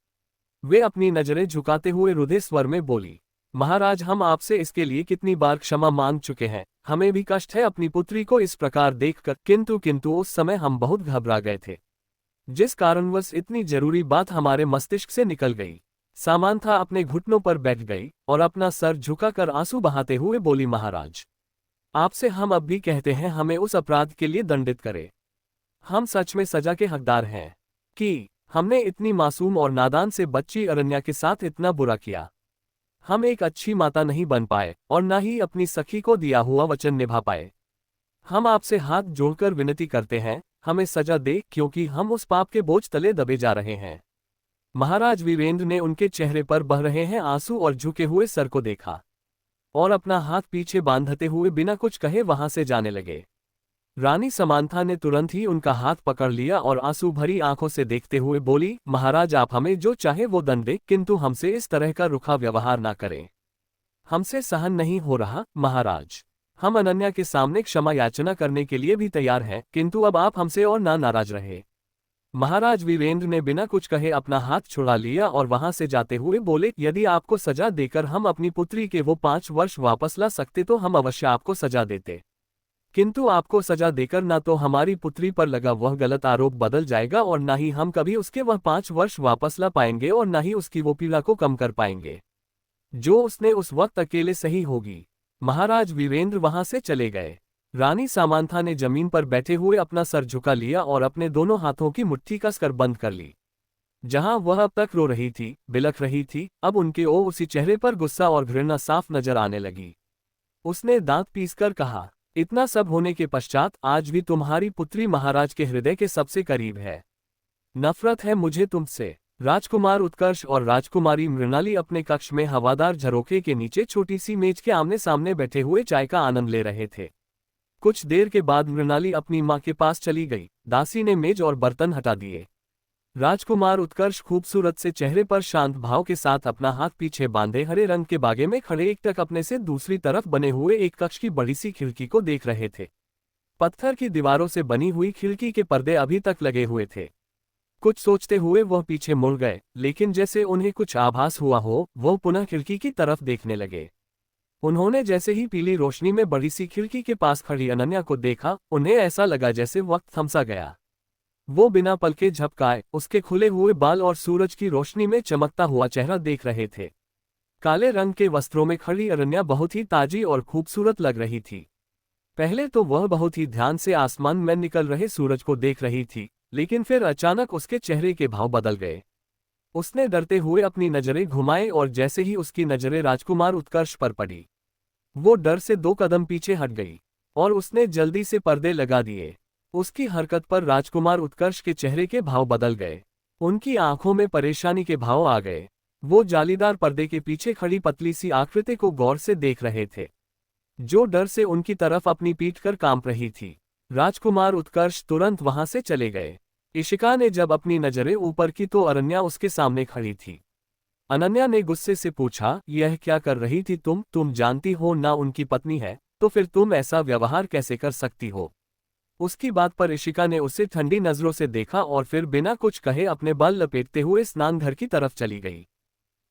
वे अपनी नजरें झुकाते हुए रुधे स्वर में बोली, महाराज, हम आपसे इसके लिए कितनी बार क्षमा मांग चुके हैं। हमें भी कष्ट है अपनी पुत्री को इस प्रकार देखकर, किंतु उस समय हम बहुत घबरा गए थे, जिस कारणवश इतनी जरूरी बात हमारे मस्तिष्क से निकल गई। सामंथा अपने घुटनों पर बैठ गई और अपना सर झुकाकर आंसू बहाते हुए बोली, महाराज, आपसे हम अब भी कहते हैं, हमें उस अपराध के लिए दंडित करें। हम सच में सजा के हकदार हैं कि हमने इतनी मासूम और नादान से बच्ची अरण्या के साथ इतना बुरा किया। हम एक अच्छी माता नहीं बन पाए और न ही अपनी सखी को दिया हुआ वचन निभा पाए। हम आपसे हाथ जोड़कर विनती करते हैं, हमें सजा दे, क्योंकि हम उस पाप के बोझ तले दबे जा रहे हैं। महाराज वीरेंद्र ने उनके चेहरे पर बह रहे हैं आंसू और झुके हुए सर को देखा और अपना हाथ पीछे बांधते हुए बिना कुछ कहे वहां से जाने लगे। रानी समांथा ने तुरंत ही उनका हाथ पकड़ लिया और आंसू भरी आंखों से देखते हुए बोली, महाराज, आप हमें जो चाहे वो दंड दे, किंतु हमसे इस तरह का रुखा व्यवहार ना करें। हमसे सहन नहीं हो रहा महाराज। हम अनन्या के सामने क्षमा याचना करने के लिए भी तैयार हैं, किंतु अब आप हमसे और ना नाराज रहे। महाराज वीरेंद्र ने बिना कुछ कहे अपना हाथ छुड़ा लिया और वहां से जाते हुए बोले, यदि आपको सजा देकर हम अपनी पुत्री के वो 5 वर्ष वापस ला सकते तो हम अवश्य आपको सजा देते, किंतु आपको सजा देकर ना तो हमारी पुत्री पर लगा वह गलत आरोप बदल जाएगा और ना ही हम कभी उसके वह 5 वर्ष वापस ला पाएंगे और ना ही उसकी वो पीड़ा को कम कर पाएंगे जो उसने उस वक्त अकेले सही होगी। महाराज वीरेंद्र वहां से चले गए। रानी सामंथा ने जमीन पर बैठे हुए अपना सर झुका लिया और अपने दोनों हाथों की मुट्ठी कसकर बंद कर ली। जहां वह अब तक रो रही थी, बिलख रही थी, अब उनके उसी चेहरे पर गुस्सा और घृणा साफ नजर आने लगी। उसने दांत पीसकर कहा, इतना सब होने के पश्चात आज भी तुम्हारी पुत्री महाराज के हृदय के सबसे करीब है। नफरत है मुझे तुमसे। राजकुमार उत्कर्ष और राजकुमारी मृणाली अपने कक्ष में हवादार झरोखे के नीचे छोटी सी मेज के आमने सामने बैठे हुए चाय का आनंद ले रहे थे। कुछ देर के बाद मृणाली अपनी मां के पास चली गई। दासी ने मेज और बर्तन हटा दिए। राजकुमार उत्कर्ष खूबसूरत से चेहरे पर शांत भाव के साथ अपना हाथ पीछे बांधे हरे रंग के बागे में खड़े एकटक अपने से दूसरी तरफ बने हुए एक कक्ष की बड़ी सी खिड़की को देख रहे थे। पत्थर की दीवारों से बनी हुई खिड़की के पर्दे अभी तक लगे हुए थे। कुछ सोचते हुए वह पीछे मुड़ गए, लेकिन जैसे उन्हें कुछ आभास हुआ हो, वह पुनः खिड़की की तरफ देखने लगे। उन्होंने जैसे ही पीली रोशनी में बड़ी सी खिड़की के पास खड़ी अनन्या को देखा, उन्हें ऐसा लगा जैसे वक्त थमसा गया। वो बिना पलके झपकाए उसके खुले हुए बाल और सूरज की रोशनी में चमकता हुआ चेहरा देख रहे थे। काले रंग के वस्त्रों में खड़ी अनन्या बहुत ही ताजी और खूबसूरत लग रही थी। पहले तो वह बहुत ही ध्यान से आसमान में निकल रहे सूरज को देख रही थी, लेकिन फिर अचानक उसके चेहरे के भाव बदल गए। उसने डरते हुए अपनी नजरें घुमाए और जैसे ही उसकी नजरें राजकुमार उत्कर्ष पर पड़ी, वो डर से 2 कदम पीछे हट गई और उसने जल्दी से पर्दे लगा दिए। उसकी हरकत पर राजकुमार उत्कर्ष के चेहरे के भाव बदल गए। उनकी आंखों में परेशानी के भाव आ गए। वो जालीदार पर्दे के पीछे खड़ी पतली सी आकृति को गौर से देख रहे थे, जो डर से उनकी तरफ अपनी पीठ कर कांप रही थी। राजकुमार उत्कर्ष तुरंत वहां से चले गए। इशिका ने जब अपनी नजरें ऊपर की तो अनन्या उसके सामने खड़ी थी। अनन्या ने गुस्से से पूछा, यह क्या कर रही थी तुम जानती हो ना उनकी पत्नी है, तो फिर तुम ऐसा व्यवहार कैसे कर सकती हो? उसकी बात पर इशिका ने उसे ठंडी नजरों से देखा और फिर बिना कुछ कहे अपने बाल लपेटते हुए स्नानघर की तरफ चली गई।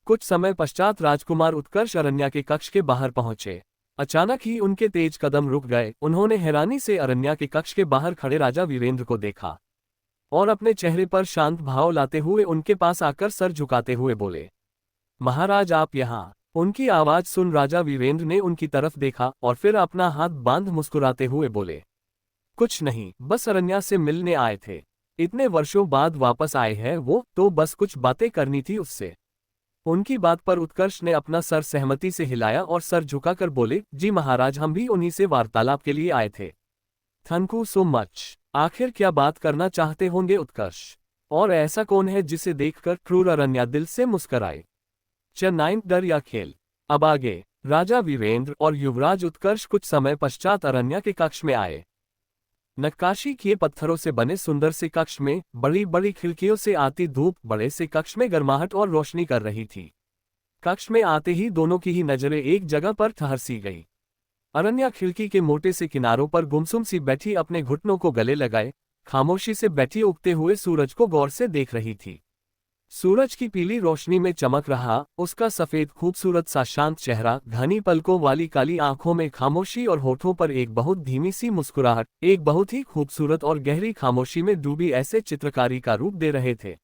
कुछ समय पश्चात राजकुमार उत्कर्ष अरण्या के कक्ष के बाहर पहुंचे। अचानक ही उनके तेज कदम रुक गए। उन्होंने हैरानी से अरण्या के कक्ष के बाहर खड़े राजा वीरेंद्र को देखा और अपने चेहरे पर शांत भाव लाते हुए उनके पास आकर सर झुकाते हुए बोले, महाराज आप यहाँ। उनकी आवाज सुन राजा वीरेंद्र ने उनकी तरफ देखा और फिर अपना हाथ बांध मुस्कुराते हुए बोले, कुछ नहीं, बस अरण्या से मिलने आए थे। इतने वर्षों बाद वापस आए हैं वो, तो बस कुछ बातें करनी थी उससे। उनकी बात पर उत्कर्ष ने अपना सर सहमति से हिलाया और सर झुकाकर बोले, जी महाराज, हम भी उन्हीं से वार्तालाप के लिए आए थे। Thank you so much. आखिर क्या बात करना चाहते होंगे उत्कर्ष? और ऐसा कौन है जिसे देखकर क्रूर अरण्या दिल से मुस्कराए? चेन्नई डर या खेल। अब आगे। राजा वीरेंद्र और युवराज उत्कर्ष कुछ समय पश्चात अरण्या के कक्ष में आए। नक्काशी किए पत्थरों से बने सुंदर से कक्ष में बड़ी बड़ी खिड़कियों से आती धूप बड़े से कक्ष में गर्माहट और रोशनी कर रही थी। कक्ष में आते ही दोनों की ही नजरें एक जगह पर ठहर सी गई। अरण्या खिड़की के मोटे से किनारों पर गुमसुम सी बैठी अपने घुटनों को गले लगाए खामोशी से बैठी उगते हुए सूरज को गौर से देख रही थी। सूरज की पीली रोशनी में चमक रहा, उसका सफेद खूबसूरत सा शांत चेहरा, घनी पलकों वाली काली आंखों में खामोशी और होठों पर एक बहुत धीमी सी मुस्कुराहट, एक बहुत ही खूबसूरत और गहरी खामोशी में डूबी ऐसे चित्रकारी का रूप दे रहे थे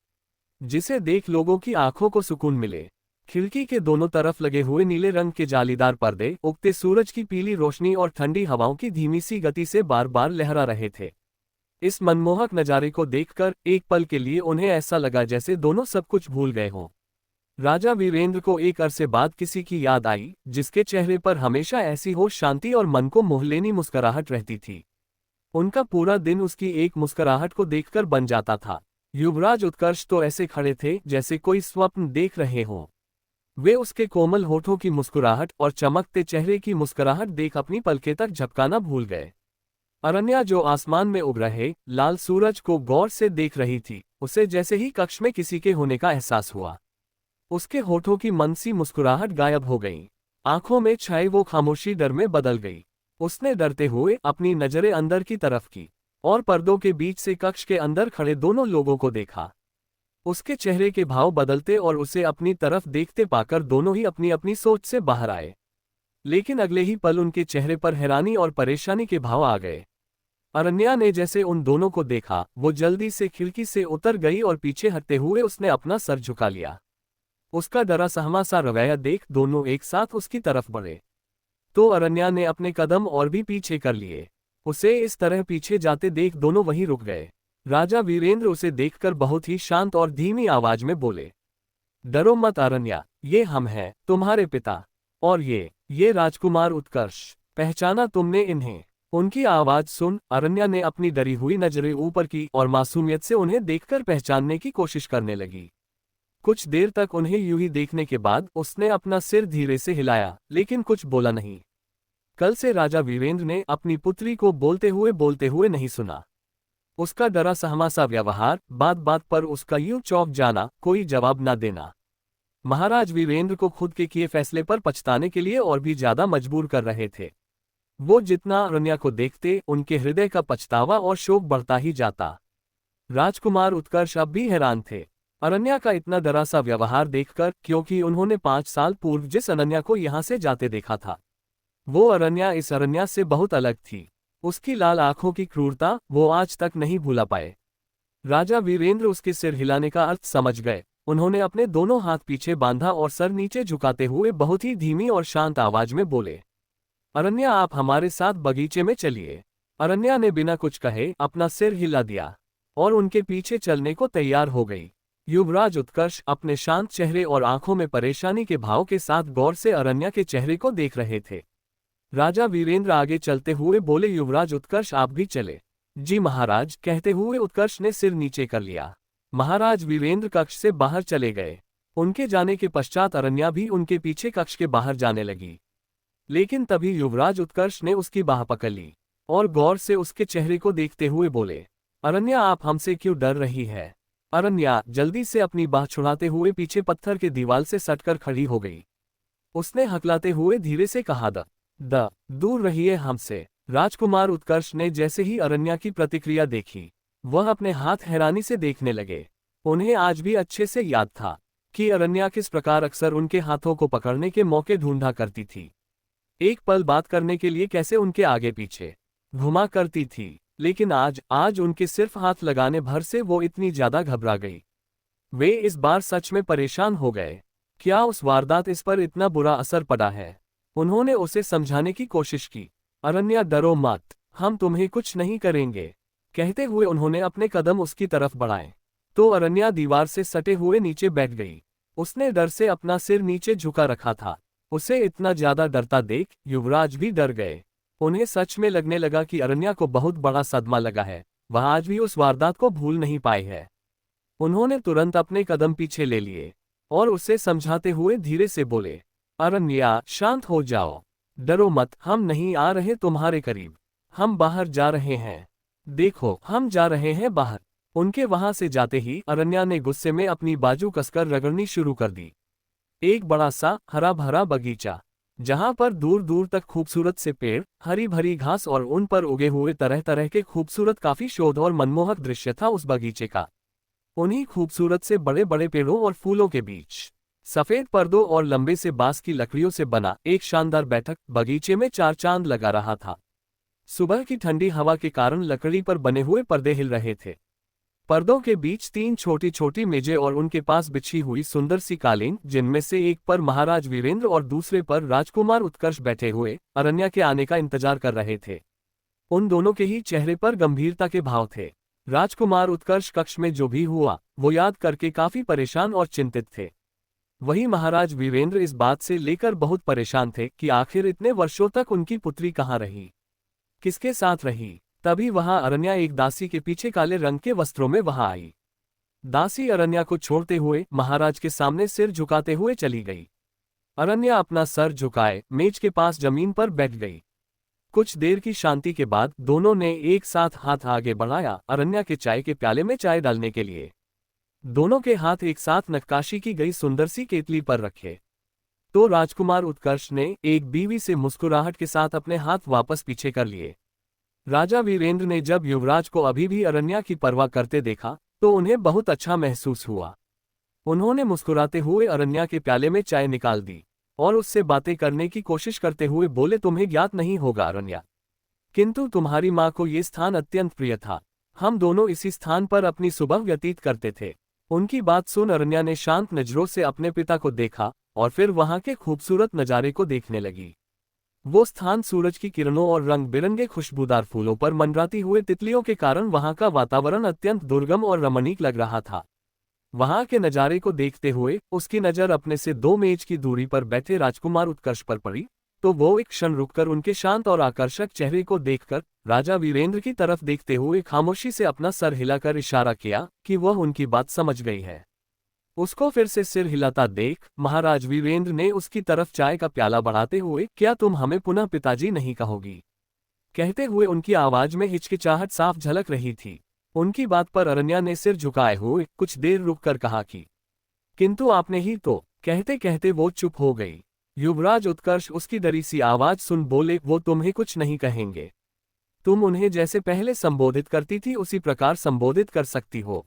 जिसे देख लोगों की आंखों को सुकून मिले। खिड़की के दोनों तरफ लगे हुए नीले रंग के जालीदार पर्दे उगते सूरज की पीली रोशनी और ठंडी हवाओं की धीमी सी गति से बार बार लहरा रहे थे। इस मनमोहक नज़ारे को देखकर एक पल के लिए उन्हें ऐसा लगा जैसे दोनों सब कुछ भूल गए हों। राजा वीरेंद्र को एक अरसे बाद किसी की याद आई जिसके चेहरे पर हमेशा ऐसी हो शांति और मन को मोह लेनी मुस्कुराहट रहती थी। उनका पूरा दिन उसकी एक मुस्कुराहट को देखकर बन जाता था। युवराज उत्कर्ष तो ऐसे खड़े थे जैसे कोई स्वप्न देख रहे हों। वे उसके कोमल होठों की मुस्कुराहट और चमकते चेहरे की मुस्कुराहट देख अपनी पलकें तक झपकाना भूल गए। अरन्या जो आसमान में उग रहे लाल सूरज को गौर से देख रही थी, उसे जैसे ही कक्ष में किसी के होने का एहसास हुआ। उसके होठों की मनसी मुस्कुराहट गायब हो गई। आंखों में छाई वो खामोशी डर में बदल गई। उसने डरते हुए अपनी नजरें अंदर की तरफ की और पर्दों के बीच से कक्ष के अंदर खड़े दोनों लोगों को देखा। उसके चेहरे के भाव बदलते और उसे अपनी तरफ देखते पाकर दोनों ही अपनी अपनी सोच से बाहर आए। लेकिन अगले ही पल उनके चेहरे पर हैरानी और परेशानी के भाव आ गए। अरन्या ने जैसे उन दोनों को देखा, वो जल्दी से खिड़की से उतर गई और पीछे हटते हुए उसने अपना सर झुका लिया। उसका डरा सहमा सा रवैया देख दोनों एक साथ उसकी तरफ बढ़े तो अरन्या ने अपने कदम और भी पीछे कर लिए। उसे इस तरह पीछे जाते देख दोनों वहीं रुक गए। राजा वीरेंद्र उसे देखकर बहुत ही शांत और धीमी आवाज में बोले, डरो मत अरन्या, ये हम हैं, तुम्हारे पिता। और ये राजकुमार उत्कर्ष, पहचाना तुमने इन्हें? उनकी आवाज सुन अरन्या ने अपनी डरी हुई नजरें ऊपर की और मासूमियत से उन्हें देखकर पहचानने की कोशिश करने लगी। कुछ देर तक उन्हें यूं ही देखने के बाद उसने अपना सिर धीरे से हिलाया, लेकिन कुछ बोला नहीं। कल से राजा वीरेंद्र ने अपनी पुत्री को बोलते हुए नहीं सुना। उसका डरा सहमा सा व्यवहार, बात बात पर उसका यूं चौंक जाना, कोई जवाब न देना, महाराज वीरेंद्र को खुद के किए फैसले पर पछताने के लिए और भी ज्यादा मजबूर कर रहे थे। वो जितना अरन्या को देखते, उनके हृदय का पछतावा और शोक बढ़ता ही जाता। राजकुमार उत्कर्ष अब भी हैरान थे अरन्या का इतना डरा सा व्यवहार देखकर, क्योंकि उन्होंने 5 साल पूर्व जिस अरन्या को यहाँ से जाते देखा था, वो अरन्या इस अरन्या से बहुत अलग थी। उसकी लाल आंखों की क्रूरता वो आज तक नहीं भूला पाए। राजा वीरेंद्र उसके सिर हिलाने का अर्थ समझ गए। उन्होंने अपने दोनों हाथ पीछे बांधा और सर नीचे झुकाते हुए बहुत ही धीमी और शांत आवाज में बोले, अरन्या, आप हमारे साथ बगीचे में चलिए। अरन्या ने बिना कुछ कहे अपना सिर हिला दिया और उनके पीछे चलने को तैयार हो गई। युवराज उत्कर्ष अपने शांत चेहरे और आंखों में परेशानी के भाव के साथ गौर से अरन्या के चेहरे को देख रहे थे। राजा वीरेंद्र आगे चलते हुए बोले, युवराज उत्कर्ष, आप भी चले। जी महाराज, कहते हुए उत्कर्ष ने सिर नीचे कर लिया। महाराज वीरेंद्र कक्ष से बाहर चले गए। उनके जाने के पश्चात अरन्या भी उनके पीछे कक्ष के बाहर जाने लगी। लेकिन तभी युवराज उत्कर्ष ने उसकी बाह पकड़ ली और गौर से उसके चेहरे को देखते हुए बोले, अरन्या, आप हमसे क्यों डर रही है? अरन्या जल्दी से अपनी बाह छुड़ाते हुए पीछे पत्थर के दीवार से सटकर खड़ी हो गई। उसने हकलाते हुए धीरे से कहा, दूर रहिए हमसे। राजकुमार उत्कर्ष ने जैसे ही अरन्या की प्रतिक्रिया देखी, वह अपने हाथ हैरानी से देखने लगे। उन्हें आज भी अच्छे से याद था कि अरन्या किस प्रकार अक्सर उनके हाथों को पकड़ने के मौके ढूंढा करती थी। एक पल बात करने के लिए कैसे उनके आगे पीछे घुमा करती थी, लेकिन आज उनके सिर्फ हाथ लगाने भर से वो इतनी ज्यादा घबरा गई। वे इस बार सच में परेशान हो गए। क्या उस वारदात इस पर इतना बुरा असर पड़ा है? उन्होंने उसे समझाने की कोशिश की। अरन्या, डरो मत, हम तुम्हें कुछ नहीं करेंगे। कहते हुए उन्होंने अपने कदम उसकी तरफ बढ़ाए तो अरन्या दीवार से सटे हुए नीचे बैठ गई। उसने डर से अपना सिर नीचे झुका रखा था। उसे इतना ज्यादा डरता देख युवराज भी डर गए। उन्हें सच में लगने लगा कि अरन्या को बहुत बड़ा सदमा लगा है। वह आज भी उस वारदात को भूल नहीं पाई है। उन्होंने तुरंत अपने कदम पीछे ले लिए और उसे समझाते हुए धीरे से बोले, अरन्या, शांत हो जाओ, डरो मत, हम नहीं आ रहे तुम्हारे करीब, हम बाहर जा रहे हैं। देखो, हम जा रहे हैं बाहर। उनके वहां से जाते ही अरन्या ने गुस्से में अपनी बाजू कसकर रगड़नी शुरू कर दी। एक बड़ा सा हरा भरा बगीचा, जहां पर दूर दूर तक खूबसूरत से पेड़, हरी भरी घास और उन पर उगे हुए तरह तरह के खूबसूरत काफी शोध और मनमोहक दृश्य था उस बगीचे का। उन्हीं खूबसूरत से बड़े बड़े पेड़ों और फूलों के बीच सफेद पर्दों और लंबे से बांस की लकड़ियों से बना एक शानदार बैठक बगीचे में चार चांद लगा रहा था। सुबह की ठंडी हवा के कारण लकड़ी पर बने हुए पर्दे हिल रहे थे। पर्दों के बीच तीन छोटी छोटी मेजें और उनके पास बिछी हुई सुंदर सी कालीन, जिनमें से एक पर महाराज वीरेंद्र और दूसरे पर राजकुमार उत्कर्ष बैठे हुए अरण्या के आने का इंतजार कर रहे थे। उन दोनों के ही चेहरे पर गंभीरता के भाव थे। राजकुमार उत्कर्ष कक्ष में जो भी हुआ वो याद करके काफी परेशान और चिंतित थे। वहीं महाराज वीरेंद्र इस बात से लेकर बहुत परेशान थे कि आखिर इतने वर्षों तक उनकी पुत्री कहाँ रही, किसके साथ रही। तभी वहां अरण्या एक दासी के पीछे काले रंग के वस्त्रों में वहां आई। दासी अरण्या को छोड़ते हुए महाराज के सामने सिर झुकाते हुए चली गई। अरण्या अपना सर झुकाए मेज के पास जमीन पर बैठ गई। कुछ देर की शांति के बाद दोनों ने एक साथ हाथ आगे बढ़ाया अरण्या के चाय के प्याले में चाय डालने के लिए। दोनों के हाथ एक साथ नक्काशी की गई सुंदर सी केतली पर रखे। तो राजकुमार उत्कर्ष ने एक बीवी से मुस्कुराहट के साथ अपने हाथ वापस पीछे कर लिए। राजा वीरेंद्र ने जब युवराज को अभी भी अरण्या की परवाह करते देखा तो उन्हें बहुत अच्छा महसूस हुआ। उन्होंने मुस्कुराते हुए अरण्या के प्याले में चाय निकाल दी और उससे बातें करने की कोशिश करते हुए बोले, तुम्हें ज्ञात नहीं होगा अरण्या, किंतु तुम्हारी माँ को ये स्थान अत्यंत प्रिय था। हम दोनों इसी स्थान पर अपनी सुबह व्यतीत करते थे। उनकी बात सुन अरण्या ने शांत नजरों से अपने पिता को देखा और फिर वहां के खूबसूरत नजारे को देखने लगी। वो स्थान सूरज की किरणों और रंग बिरंगे खुशबूदार फूलों पर मंडराती हुए तितलियों के कारण वहां का वातावरण अत्यंत दुर्गम और रमणीक लग रहा था। वहां के नजारे को देखते हुए उसकी नजर अपने से 2 मेज की दूरी पर बैठे राजकुमार उत्कर्ष पर पड़ी, तो वो एक क्षण रुककर उनके शांत और आकर्षक चेहरे को देखकर राजा वीरेंद्र की तरफ देखते हुए खामोशी से अपना सर हिलाकर इशारा किया कि वह उनकी बात समझ गई है। उसको फिर से सिर हिलाता देख महाराज वीरेंद्र ने उसकी तरफ चाय का प्याला बढ़ाते हुए, क्या तुम हमें पुनः पिताजी नहीं कहोगी, कहते हुए उनकी आवाज में हिचकिचाहट साफ झलक रही थी। उनकी बात पर अरण्या ने सिर झुकाए हुए कुछ देर रुककर कहा कि किंतु आपने ही तो, कहते कहते वो चुप हो गई। युवराज उत्कर्ष उसकी डरी सी आवाज सुन बोले, वो तुम्हें कुछ नहीं कहेंगे, तुम उन्हें जैसे पहले संबोधित करती थी उसी प्रकार संबोधित कर सकती हो,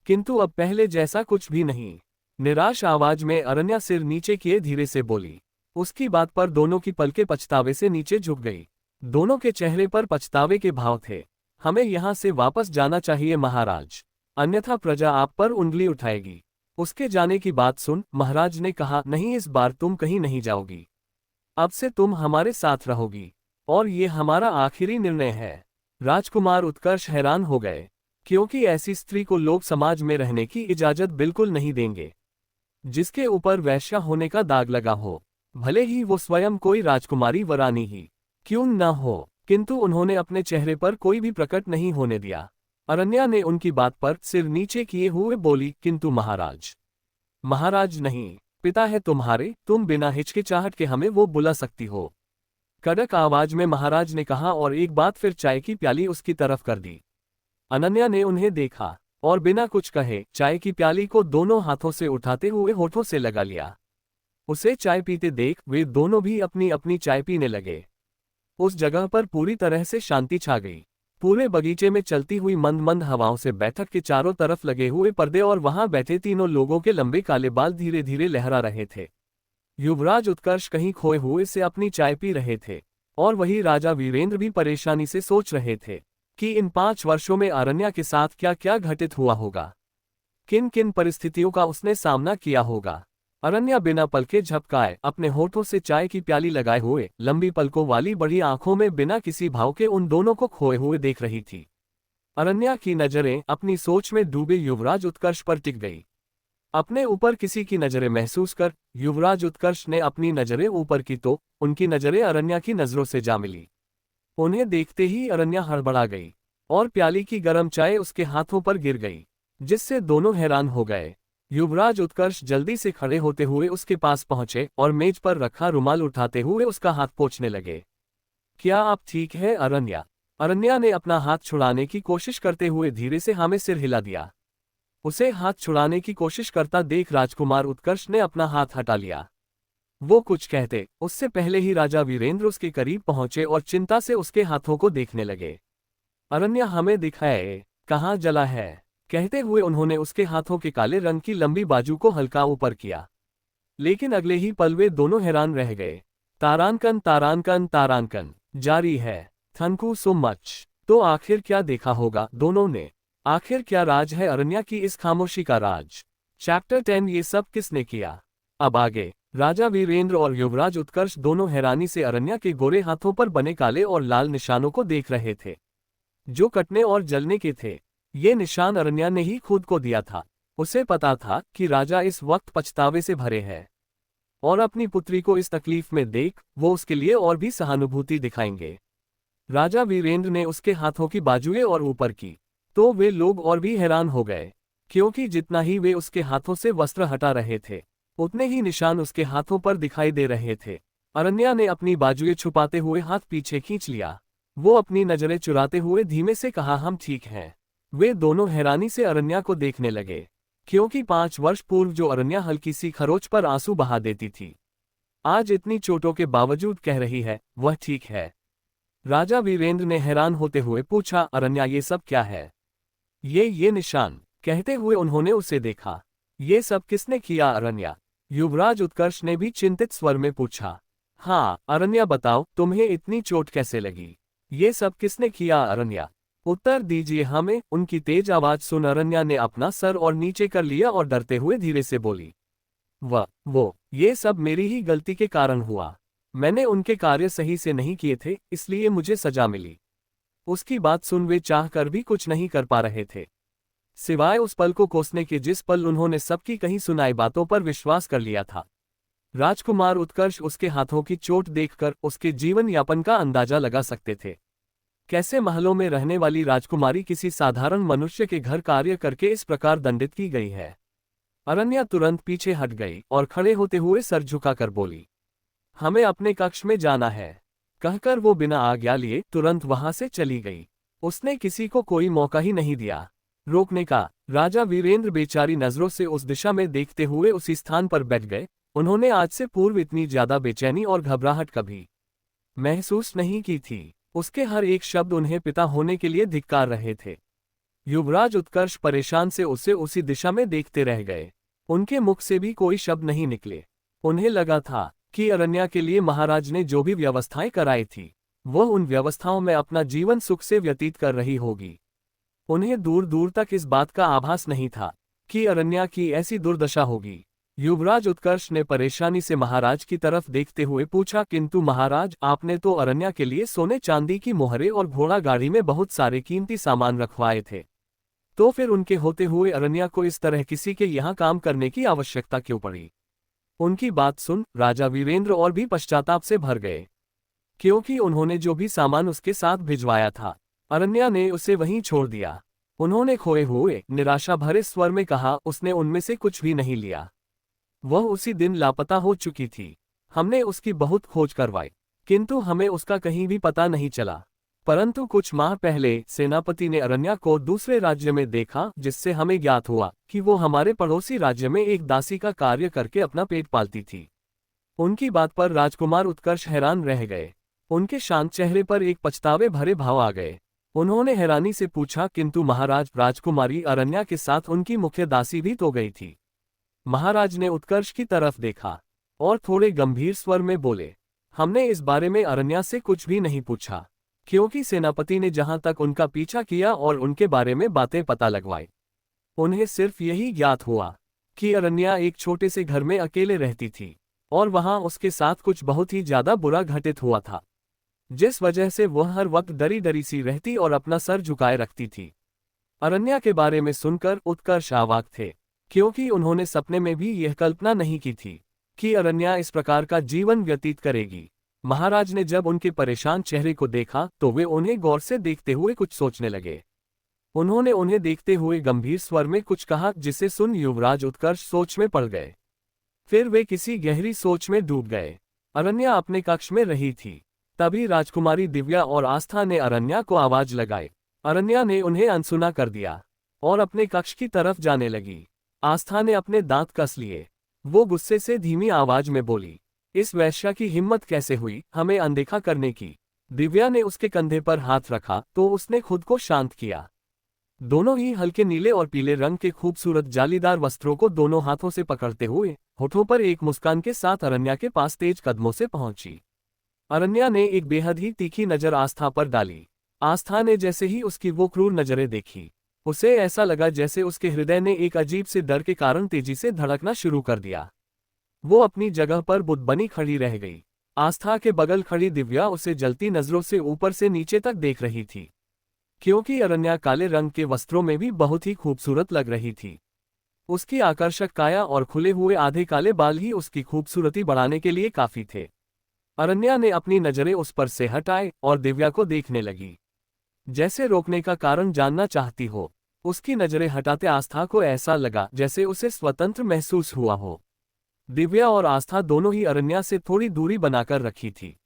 किंतु अब पहले जैसा कुछ भी नहीं। निराश आवाज में अरण्या सिर नीचे किए धीरे से बोली। उसकी बात पर दोनों की पलकें पछतावे से नीचे झुक गई। दोनों के चेहरे पर पछतावे के भाव थे। हमें यहाँ से वापस जाना चाहिए महाराज, अन्यथा प्रजा आप पर उंगली उठाएगी। उसके जाने की बात सुन महाराज ने कहा, नहीं, इस बार तुम कहीं नहीं जाओगी, अब से तुम हमारे साथ रहोगी और ये हमारा आखिरी निर्णय है। राजकुमार उत्कर्ष हैरान हो गए, क्योंकि ऐसी स्त्री को लोग समाज में रहने की इजाजत बिल्कुल नहीं देंगे जिसके ऊपर वैश्या होने का दाग लगा हो, भले ही वो स्वयं कोई राजकुमारी वरानी ही क्यों न हो। किंतु उन्होंने अपने चेहरे पर कोई भी प्रकट नहीं होने दिया। अरण्या ने उनकी बात पर सिर नीचे किए हुए बोली, किंतु महाराज, महाराज नहीं, पिता है तुम्हारे, तुम बिना हिचकिचाहट के हमें वो बुला सकती हो, कड़क आवाज में महाराज ने कहा और एक बात फिर चाय की प्याली उसकी तरफ कर दी। अनन्या ने उन्हें देखा और बिना कुछ कहे चाय की प्याली को दोनों हाथों से उठाते हुए होठों से लगा लिया। उसे चाय पीते देख वे दोनों भी अपनी अपनी चाय पीने लगे। उस जगह पर पूरी तरह से शांति छा गई। पूरे बगीचे में चलती हुई मंद मंद हवाओं से बैठक के चारों तरफ लगे हुए पर्दे और वहां बैठे तीनों लोगों के लंबे काले बाल धीरे धीरे लहरा रहे थे। युवराज उत्कर्ष कहीं खोए हुए से अपनी चाय पी रहे थे और वही राजा वीरेंद्र भी परेशानी से सोच रहे थे कि इन 5 वर्षों में अरण्या के साथ क्या क्या घटित हुआ होगा, किन किन परिस्थितियों का उसने सामना किया होगा। अरण्या बिना पलके झपकाए अपने होठों से चाय की प्याली लगाए हुए लंबी पलकों वाली बड़ी आंखों में बिना किसी भाव के उन दोनों को खोए हुए देख रही थी। अरण्या की नजरें अपनी सोच में डूबे युवराज उत्कर्ष पर टिक गई। अपने ऊपर किसी की नजरें महसूस कर युवराज उत्कर्ष ने अपनी नजरें ऊपर की तो उनकी नजरें अरण्या की नजरों से जा मिली। उन्हें देखते ही अरण्या हड़बड़ा गई और प्याली की गर्म चाय उसके हाथों पर गिर गई, जिससे दोनों हैरान हो गए। युवराज उत्कर्ष जल्दी से खड़े होते हुए उसके पास पहुंचे और मेज पर रखा रुमाल उठाते हुए उसका हाथ पोंछने लगे। क्या आप ठीक है अरण्या? अरण्या ने अपना हाथ छुड़ाने की कोशिश करते हुए धीरे से हाँ में सिर हिला दिया। उसे हाथ छुड़ाने की कोशिश करता देख राजकुमार उत्कर्ष ने अपना हाथ हटा लिया। वो कुछ कहते उससे पहले ही राजा वीरेंद्र उसके करीब पहुंचे और चिंता से उसके हाथों को देखने लगे। अरण्या, हमें दिखाए, कहाँ जला है? कहते हुए उन्होंने उसके हाथों के काले रंग की लंबी बाजू को हल्का ऊपर किया। लेकिन अगले ही पल वे दोनों हैरान रह गए। तारांकन तारांकन तारांकन जारी है। Thank you so much. तो आखिर क्या देखा होगा दोनों ने? आखिर क्या राज है अरण्या की इस खामोशी का राज? चैप्टर 10 ये सब किसने किया? अब आगे। राजा वीरेंद्र और युवराज उत्कर्ष दोनों हैरानी से अरण्या के गोरे हाथों पर बने काले और लाल निशानों को देख रहे थे, जो कटने और जलने के थे। ये निशान अरण्या ने ही खुद को दिया था। उसे पता था कि राजा इस वक्त पछतावे से भरे हैं और अपनी पुत्री को इस तकलीफ में देख वो उसके लिए और भी सहानुभूति दिखाएंगे। राजा वीरेंद्र ने उसके हाथों की बाजुएं और ऊपर की तो वे लोग और भी हैरान हो गए, क्योंकि जितना ही वे उसके हाथों से वस्त्र हटा रहे थे उतने ही निशान उसके हाथों पर दिखाई दे रहे थे। अरण्या ने अपनी बाजुएं छुपाते हुए हाथ पीछे खींच लिया। वो अपनी नजरें चुराते हुए धीमे से कहा, हम ठीक हैं। वे दोनों हैरानी से अरण्या को देखने लगे, क्योंकि 5 वर्ष पूर्व जो अरण्या हल्की सी खरोच पर आंसू बहा देती थी, आज इतनी चोटों के बावजूद कह रही है वह ठीक है। राजा वीरेंद्र ने हैरान होते हुए पूछा, अरण्या ये सब क्या है? ये निशान। कहते हुए उन्होंने उसे देखा। ये सब किसने किया अरण्या? युवराज उत्कर्ष ने भी चिंतित स्वर में पूछा। हाँ अरण्या बताओ, तुम्हें इतनी चोट कैसे लगी? ये सब किसने किया अरण्या? उत्तर दीजिए हमें। उनकी तेज आवाज सुन अरण्या ने अपना सर और नीचे कर लिया और डरते हुए धीरे से बोली, ये सब मेरी ही गलती के कारण हुआ। मैंने उनके कार्य सही से नहीं किए थे, इसलिए मुझे सजा मिली। उसकी बात सुन वे चाहकर भी कुछ नहीं कर पा रहे थे, सिवाय उस पल को कोसने के जिस पल उन्होंने सबकी कहीं सुनाई बातों पर विश्वास कर लिया था। राजकुमार उत्कर्ष उसके हाथों की चोट देखकर उसके जीवन यापन का अंदाजा लगा सकते थे। कैसे महलों में रहने वाली राजकुमारी किसी साधारण मनुष्य के घर कार्य करके इस प्रकार दंडित की गई है। अरण्या तुरंत पीछे हट गई और खड़े होते हुए सर झुकाकर बोली, हमें अपने कक्ष में जाना है। कहकर वो बिना आज्ञा लिए तुरंत वहां से चली गई। उसने किसी को कोई मौका ही नहीं दिया रोकने का। राजा वीरेंद्र बेचारी नजरों से उस दिशा में देखते हुए उसी स्थान पर बैठ गए। उन्होंने आज से पूर्व इतनी ज्यादा बेचैनी और घबराहट कभी महसूस नहीं की थी। उसके हर एक शब्द उन्हें पिता होने के लिए धिक्कार रहे थे। युवराज उत्कर्ष परेशान से उसे उसी दिशा में देखते रह गए। उनके मुख से भी कोई शब्द नहीं निकले। उन्हें लगा था कि अरण्या के लिए महाराज ने जो भी व्यवस्थाएं कराई थी वह उन व्यवस्थाओं में अपना जीवन सुख से व्यतीत कर रही होगी। उन्हें दूर दूर तक इस बात का आभास नहीं था कि अरण्या की ऐसी दुर्दशा होगी। युवराज उत्कर्ष ने परेशानी से महाराज की तरफ देखते हुए पूछा, किंतु महाराज आपने तो अरण्या के लिए सोने चांदी की मोहरें और घोड़ा गाड़ी में बहुत सारे कीमती सामान रखवाए थे, तो फिर उनके होते हुए अरण्या को इस तरह किसी के यहाँ काम करने की आवश्यकता क्यों पड़ी? उनकी बात सुन राजा वीरेंद्र और भी पश्चाताप से भर गए, क्योंकि उन्होंने जो भी सामान उसके साथ भिजवाया था अरण्या ने उसे वहीं छोड़ दिया। उन्होंने खोए हुए निराशा भरे स्वर में कहा, उसने उनमें से कुछ भी नहीं लिया। वह उसी दिन लापता हो चुकी थी। हमने उसकी बहुत खोज करवाई, किंतु हमें उसका कहीं भी पता नहीं चला। परंतु कुछ माह पहले सेनापति ने अरण्या को दूसरे राज्य में देखा, जिससे हमें ज्ञात हुआ कि वो हमारे पड़ोसी राज्य में एक दासी का कार्य करके अपना पेट पालती थी। उनकी बात पर राजकुमार उत्कर्ष हैरान रह गए। उनके शांत चेहरे पर एक पछतावे भरे भाव आ गए। उन्होंने हैरानी से पूछा, किंतु महाराज राजकुमारी अरण्या के साथ उनकी मुख्य दासी भी तो गई थी। महाराज ने उत्कर्ष की तरफ देखा और थोड़े गंभीर स्वर में बोले, हमने इस बारे में अरण्या से कुछ भी नहीं पूछा, क्योंकि सेनापति ने जहां तक उनका पीछा किया और उनके बारे में बातें पता लगवाई, उन्हें सिर्फ यही ज्ञात हुआ कि अरण्या एक छोटे से घर में अकेले रहती थी और वहां उसके साथ कुछ बहुत ही ज्यादा बुरा घटित हुआ था, जिस वजह से वह हर वक्त डरी डरी सी रहती और अपना सर झुकाए रखती थी। अरण्या के बारे में सुनकर उत्कर्ष अवाक थे, क्योंकि उन्होंने सपने में भी यह कल्पना नहीं की थी कि अरण्या इस प्रकार का जीवन व्यतीत करेगी। महाराज ने जब उनके परेशान चेहरे को देखा तो वे उन्हें गौर से देखते हुए कुछ सोचने लगे। उन्होंने उन्हें देखते हुए गंभीर स्वर में कुछ कहा, जिसे सुन युवराज उत्कर्ष सोच में पड़ गए। फिर वे किसी गहरी सोच में डूब गए। अरण्या अपने कक्ष में रही थी। तभी राजकुमारी दिव्या और आस्था ने अरण्या को आवाज लगाई। अरण्या ने उन्हें अनसुना कर दिया और अपने कक्ष की तरफ जाने लगी। आस्था ने अपने दांत कस लिए। वो गुस्से से धीमी आवाज में बोली, इस वैश्या की हिम्मत कैसे हुई हमें अनदेखा करने की? दिव्या ने उसके कंधे पर हाथ रखा तो उसने खुद को शांत किया। दोनों ही हल्के नीले और पीले रंग के खूबसूरत जालीदार वस्त्रों को दोनों हाथों से पकड़ते हुए होठों पर एक मुस्कान के साथ अरण्या के पास तेज कदमों से पहुंची। अरण्या ने एक बेहद ही तीखी नजर आस्था पर डाली। आस्था ने जैसे ही उसकी वो क्रूर नजरें देखी, उसे ऐसा लगा जैसे उसके हृदय ने एक अजीब से डर के कारण तेजी से धड़कना शुरू कर दिया। वो अपनी जगह पर बुत बनी खड़ी रह गई। आस्था के बगल खड़ी दिव्या उसे जलती नजरों से ऊपर से नीचे तक देख रही थी, क्योंकि अरण्या काले रंग के वस्त्रों में भी बहुत ही खूबसूरत लग रही थी। उसकी आकर्षक काया और खुले हुए आधे काले बाल ही उसकी खूबसूरती बढ़ाने के लिए काफी थे। अरण्या ने अपनी नजरें उस पर से हटाए और दिव्या को देखने लगी, जैसे रोकने का कारण जानना चाहती हो। उसकी नजरें हटाते आस्था को ऐसा लगा जैसे उसे स्वतंत्र महसूस हुआ हो। दिव्या और आस्था दोनों ही अरण्या से थोड़ी दूरी बनाकर रखी थी।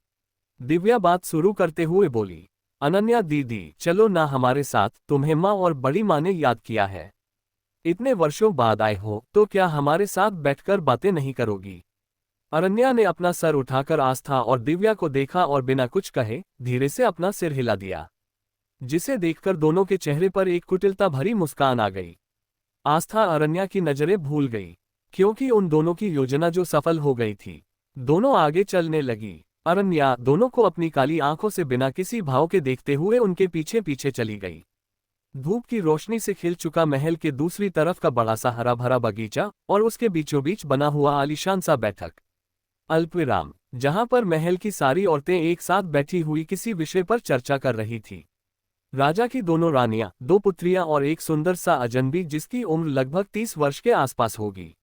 दिव्या बात शुरू करते हुए बोली, अनन्या दीदी, चलो ना हमारे साथ, तुम्हें माँ और बड़ी माँ ने याद किया है। इतने वर्षों बाद आए हो तो क्या हमारे साथ बैठकर बातें नहीं करोगी? अरण्या ने अपना सर उठाकर आस्था और दिव्या को देखा और बिना कुछ कहे धीरे से अपना सिर हिला दिया, जिसे देखकर दोनों के चेहरे पर एक कुटिलता भरी मुस्कान आ गई। आस्था अरण्या की नजरें भूल गई, क्योंकि उन दोनों की योजना जो सफल हो गई थी। दोनों आगे चलने लगी। अरण्या दोनों को अपनी काली आंखों से बिना किसी भाव के देखते हुए उनके पीछे पीछे चली गई। धूप की रोशनी से खिल चुका महल के दूसरी तरफ का बड़ा सा हरा भरा बगीचा और उसके बीचों बीच बना हुआ आलीशान सा बैठक अल्पविराम, जहां पर महल की सारी औरतें एक साथ बैठी हुई किसी विषय पर चर्चा कर रही थी। राजा की दोनों रानियां, दो पुत्रियां और एक सुंदर सा अजनबी जिसकी उम्र लगभग 30 वर्ष के आसपास होगी।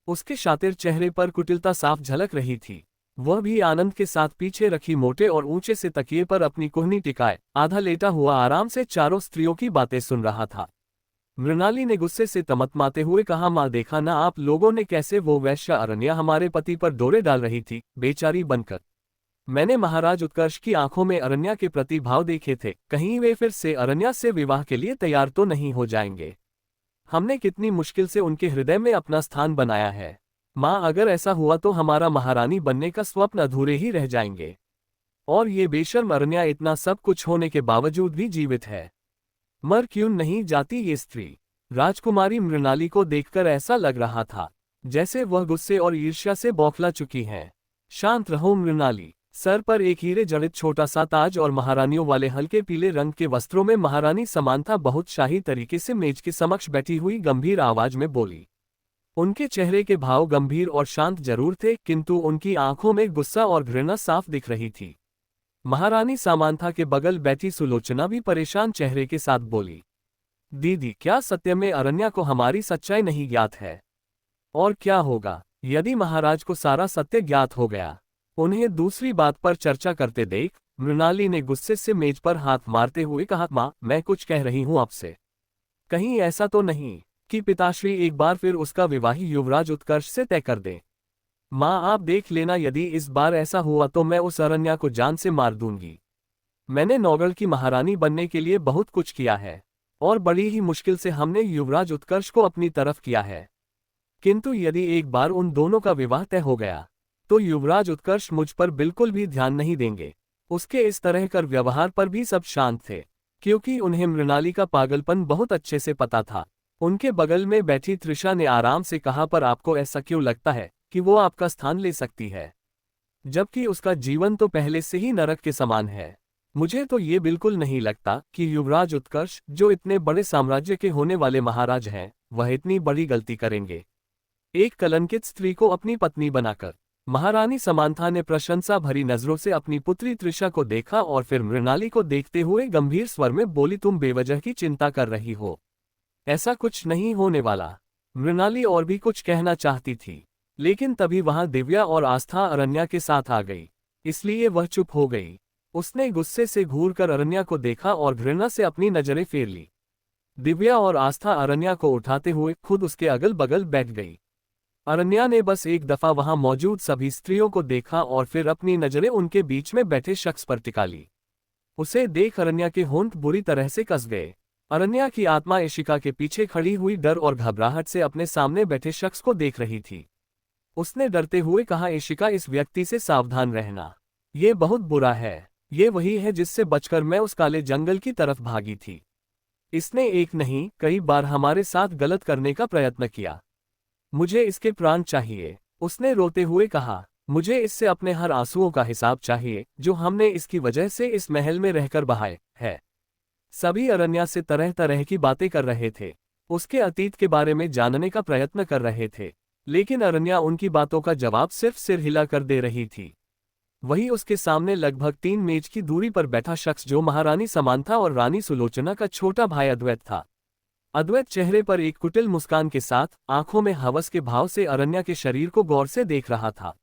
उसके शातिर चेहरे पर कुटिलता साफ झलक रही थी। वह भी आनंद के साथ पीछे रखी मोटे और ऊंचे से तकिए पर अपनी कोहनी टिकाए आधा लेटा हुआ आराम से चारों स्त्रियों की बातें सुन रहा था। मृणाली ने गुस्से से तमतमाते हुए कहा, माँ देखा ना आप लोगों ने कैसे वो वैश्या अरण्या हमारे पति पर डोरे डाल रही थी, बेचारी बनकर। मैंने महाराज उत्कर्ष की आंखों में अरण्या के प्रति भाव देखे थे, कहीं वे फिर से अरण्या से विवाह के लिए तैयार तो नहीं हो जाएंगे। हमने कितनी मुश्किल से उनके हृदय में अपना स्थान बनाया है। माँ अगर ऐसा हुआ तो हमारा महारानी बनने का स्वप्न अधूरे ही रह जाएंगे। और ये बेशर्म अरण्या इतना सब कुछ होने के बावजूद भी जीवित है। मर क्यों नहीं जाती ये स्त्री? राजकुमारी मृणाली को देखकर ऐसा लग रहा था जैसे वह गुस्से और ईर्ष्या से बौखला चुकी हैं। शांत रहो मृणाली। सर पर एक हीरे जड़ित छोटा सा ताज और महारानियों वाले हल्के पीले रंग के वस्त्रों में महारानी समांथा बहुत शाही तरीके से मेज के समक्ष बैठी हुई गंभीर आवाज में बोली। उनके चेहरे के भाव गंभीर और शांत जरूर थे, किंतु उनकी आंखों में गुस्सा और घृणा साफ दिख रही थी। महारानी सामांथा के बगल बैठी सुलोचना भी परेशान चेहरे के साथ बोली, दीदी क्या सत्य में अरण्या को हमारी सच्चाई नहीं ज्ञात है? और क्या होगा यदि महाराज को सारा सत्य ज्ञात हो गया? उन्हें दूसरी बात पर चर्चा करते देख मृणाली ने गुस्से से मेज पर हाथ मारते हुए कहा, माँ मैं कुछ कह रही हूँ आपसे। कहीं ऐसा तो नहीं कि पिताश्री एक बार फिर उसका विवाही युवराज उत्कर्ष से तय कर दें? माँ आप देख लेना, यदि इस बार ऐसा हुआ तो मैं उस अरण्या को जान से मार दूंगी। मैंने नौगढ़ की महारानी बनने के लिए बहुत कुछ किया है और बड़ी ही मुश्किल से हमने युवराज उत्कर्ष को अपनी तरफ किया है, किंतु यदि एक बार उन दोनों का विवाह तय हो गया तो युवराज उत्कर्ष मुझ पर बिल्कुल भी ध्यान नहीं देंगे। उसके इस तरह कर व्यवहार पर भी सब शांत थे, क्योंकि उन्हें मृणाली का पागलपन बहुत अच्छे से पता था। उनके बगल में बैठी त्रिशा ने आराम से कहा, पर आपको ऐसा क्यों लगता है कि वो आपका स्थान ले सकती है, जबकि उसका जीवन तो पहले से ही नरक के समान है? मुझे तो ये बिल्कुल नहीं लगता कि युवराज उत्कर्ष, जो इतने बड़े साम्राज्य के होने वाले महाराज हैं, वह इतनी बड़ी गलती करेंगे, एक कलंकित स्त्री को अपनी पत्नी बनाकर। महारानी समांथा ने प्रशंसा भरी नजरों से अपनी पुत्री त्रिशा को देखा और फिर मृणाली को देखते हुए गंभीर स्वर में बोली, तुम बेवजह की चिंता कर रही हो, ऐसा कुछ नहीं होने वाला। मृणाली और भी कुछ कहना चाहती थी, लेकिन तभी वहां दिव्या और आस्था अरण्या के साथ आ गई, इसलिए वह चुप हो गई। उसने गुस्से से घूरकर अरण्या को देखा और घृणा से अपनी नजरें फेर ली। दिव्या और आस्था अरण्या को उठाते हुए खुद उसके अगल बगल बैठ गई। अरण्या ने बस एक दफा वहां मौजूद सभी स्त्रियों को देखा और फिर अपनी नजरें उनके बीच में बैठे शख्स पर टिका ली। उसे देख अरण्या के होंठ बुरी तरह से कस गए। अरण्या की आत्मा इशिका के पीछे खड़ी हुई डर और घबराहट से अपने सामने बैठे शख्स को देख रही थी। उसने डरते हुए कहा, इशिका इस व्यक्ति से सावधान रहना, ये बहुत बुरा है। ये वही है जिससे बचकर मैं उस काले जंगल की तरफ भागी थी। इसने एक नहीं कई बार हमारे साथ गलत करने का प्रयत्न किया। मुझे इसके प्राण चाहिए, उसने रोते हुए कहा। मुझे इससे अपने हर आंसुओं का हिसाब चाहिए जो हमने इसकी वजह से इस महल में रहकर बहाए है। सभी अरण्या से तरह तरह की बातें कर रहे थे, उसके अतीत के बारे में जानने का प्रयत्न कर रहे थे, लेकिन अरण्या उनकी बातों का जवाब सिर्फ सिर हिला कर दे रही थी। वही उसके सामने लगभग 3 मेज की दूरी पर बैठा शख्स जो महारानी समांथा और रानी सुलोचना का छोटा भाई अद्वैत था। अद्वैत चेहरे पर एक कुटिल मुस्कान के साथ आंखों में हवस के भाव से अरण्या के शरीर को गौर से देख रहा था।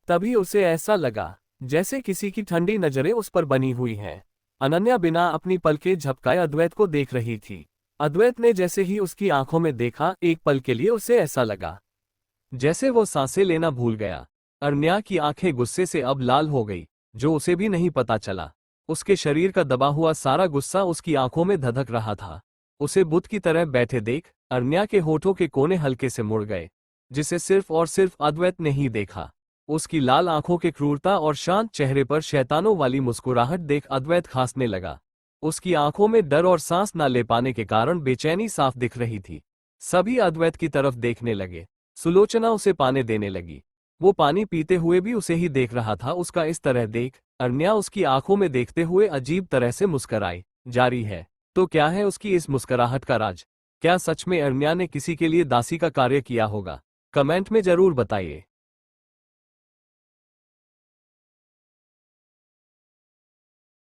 तभी उसे ऐसा लगा जैसे किसी की ठंडी नजरें उस पर बनी हुई हैं। अनन्या बिना अपनी पलकें झपकाए अद्वैत को देख रही थी। अद्वैत ने जैसे ही उसकी आंखों में देखा, एक पल के लिए उसे ऐसा लगा जैसे वो सांसें लेना भूल गया। अरण्या की आंखें गुस्से से अब लाल हो गई, जो उसे भी नहीं पता चला। उसके शरीर का दबा हुआ सारा गुस्सा उसकी आंखों में धधक रहा था। उसे बुत की तरह बैठे देख अरण्या के होठों के कोने हल्के से मुड़ गए, जिसे सिर्फ और सिर्फ अद्वैत ने ही देखा। उसकी लाल आंखों के क्रूरता और शांत चेहरे पर शैतानों वाली मुस्कुराहट देख अद्वैत खांसने लगा। उसकी आंखों में डर और सांस न ले पाने के कारण बेचैनी साफ दिख रही थी। सभी अद्वैत की तरफ देखने लगे। सुलोचना उसे पानी देने लगी। वो पानी पीते हुए भी उसे ही देख रहा था। उसका इस तरह देख अरण्या उसकी आंखों में देखते हुए अजीब तरह से मुस्कुराई जारी है। तो क्या है उसकी इस मुस्कुराहट का राज? क्या सच में अरण्या ने किसी के लिए दासी का कार्य किया होगा? कमेंट में जरूर बताइए।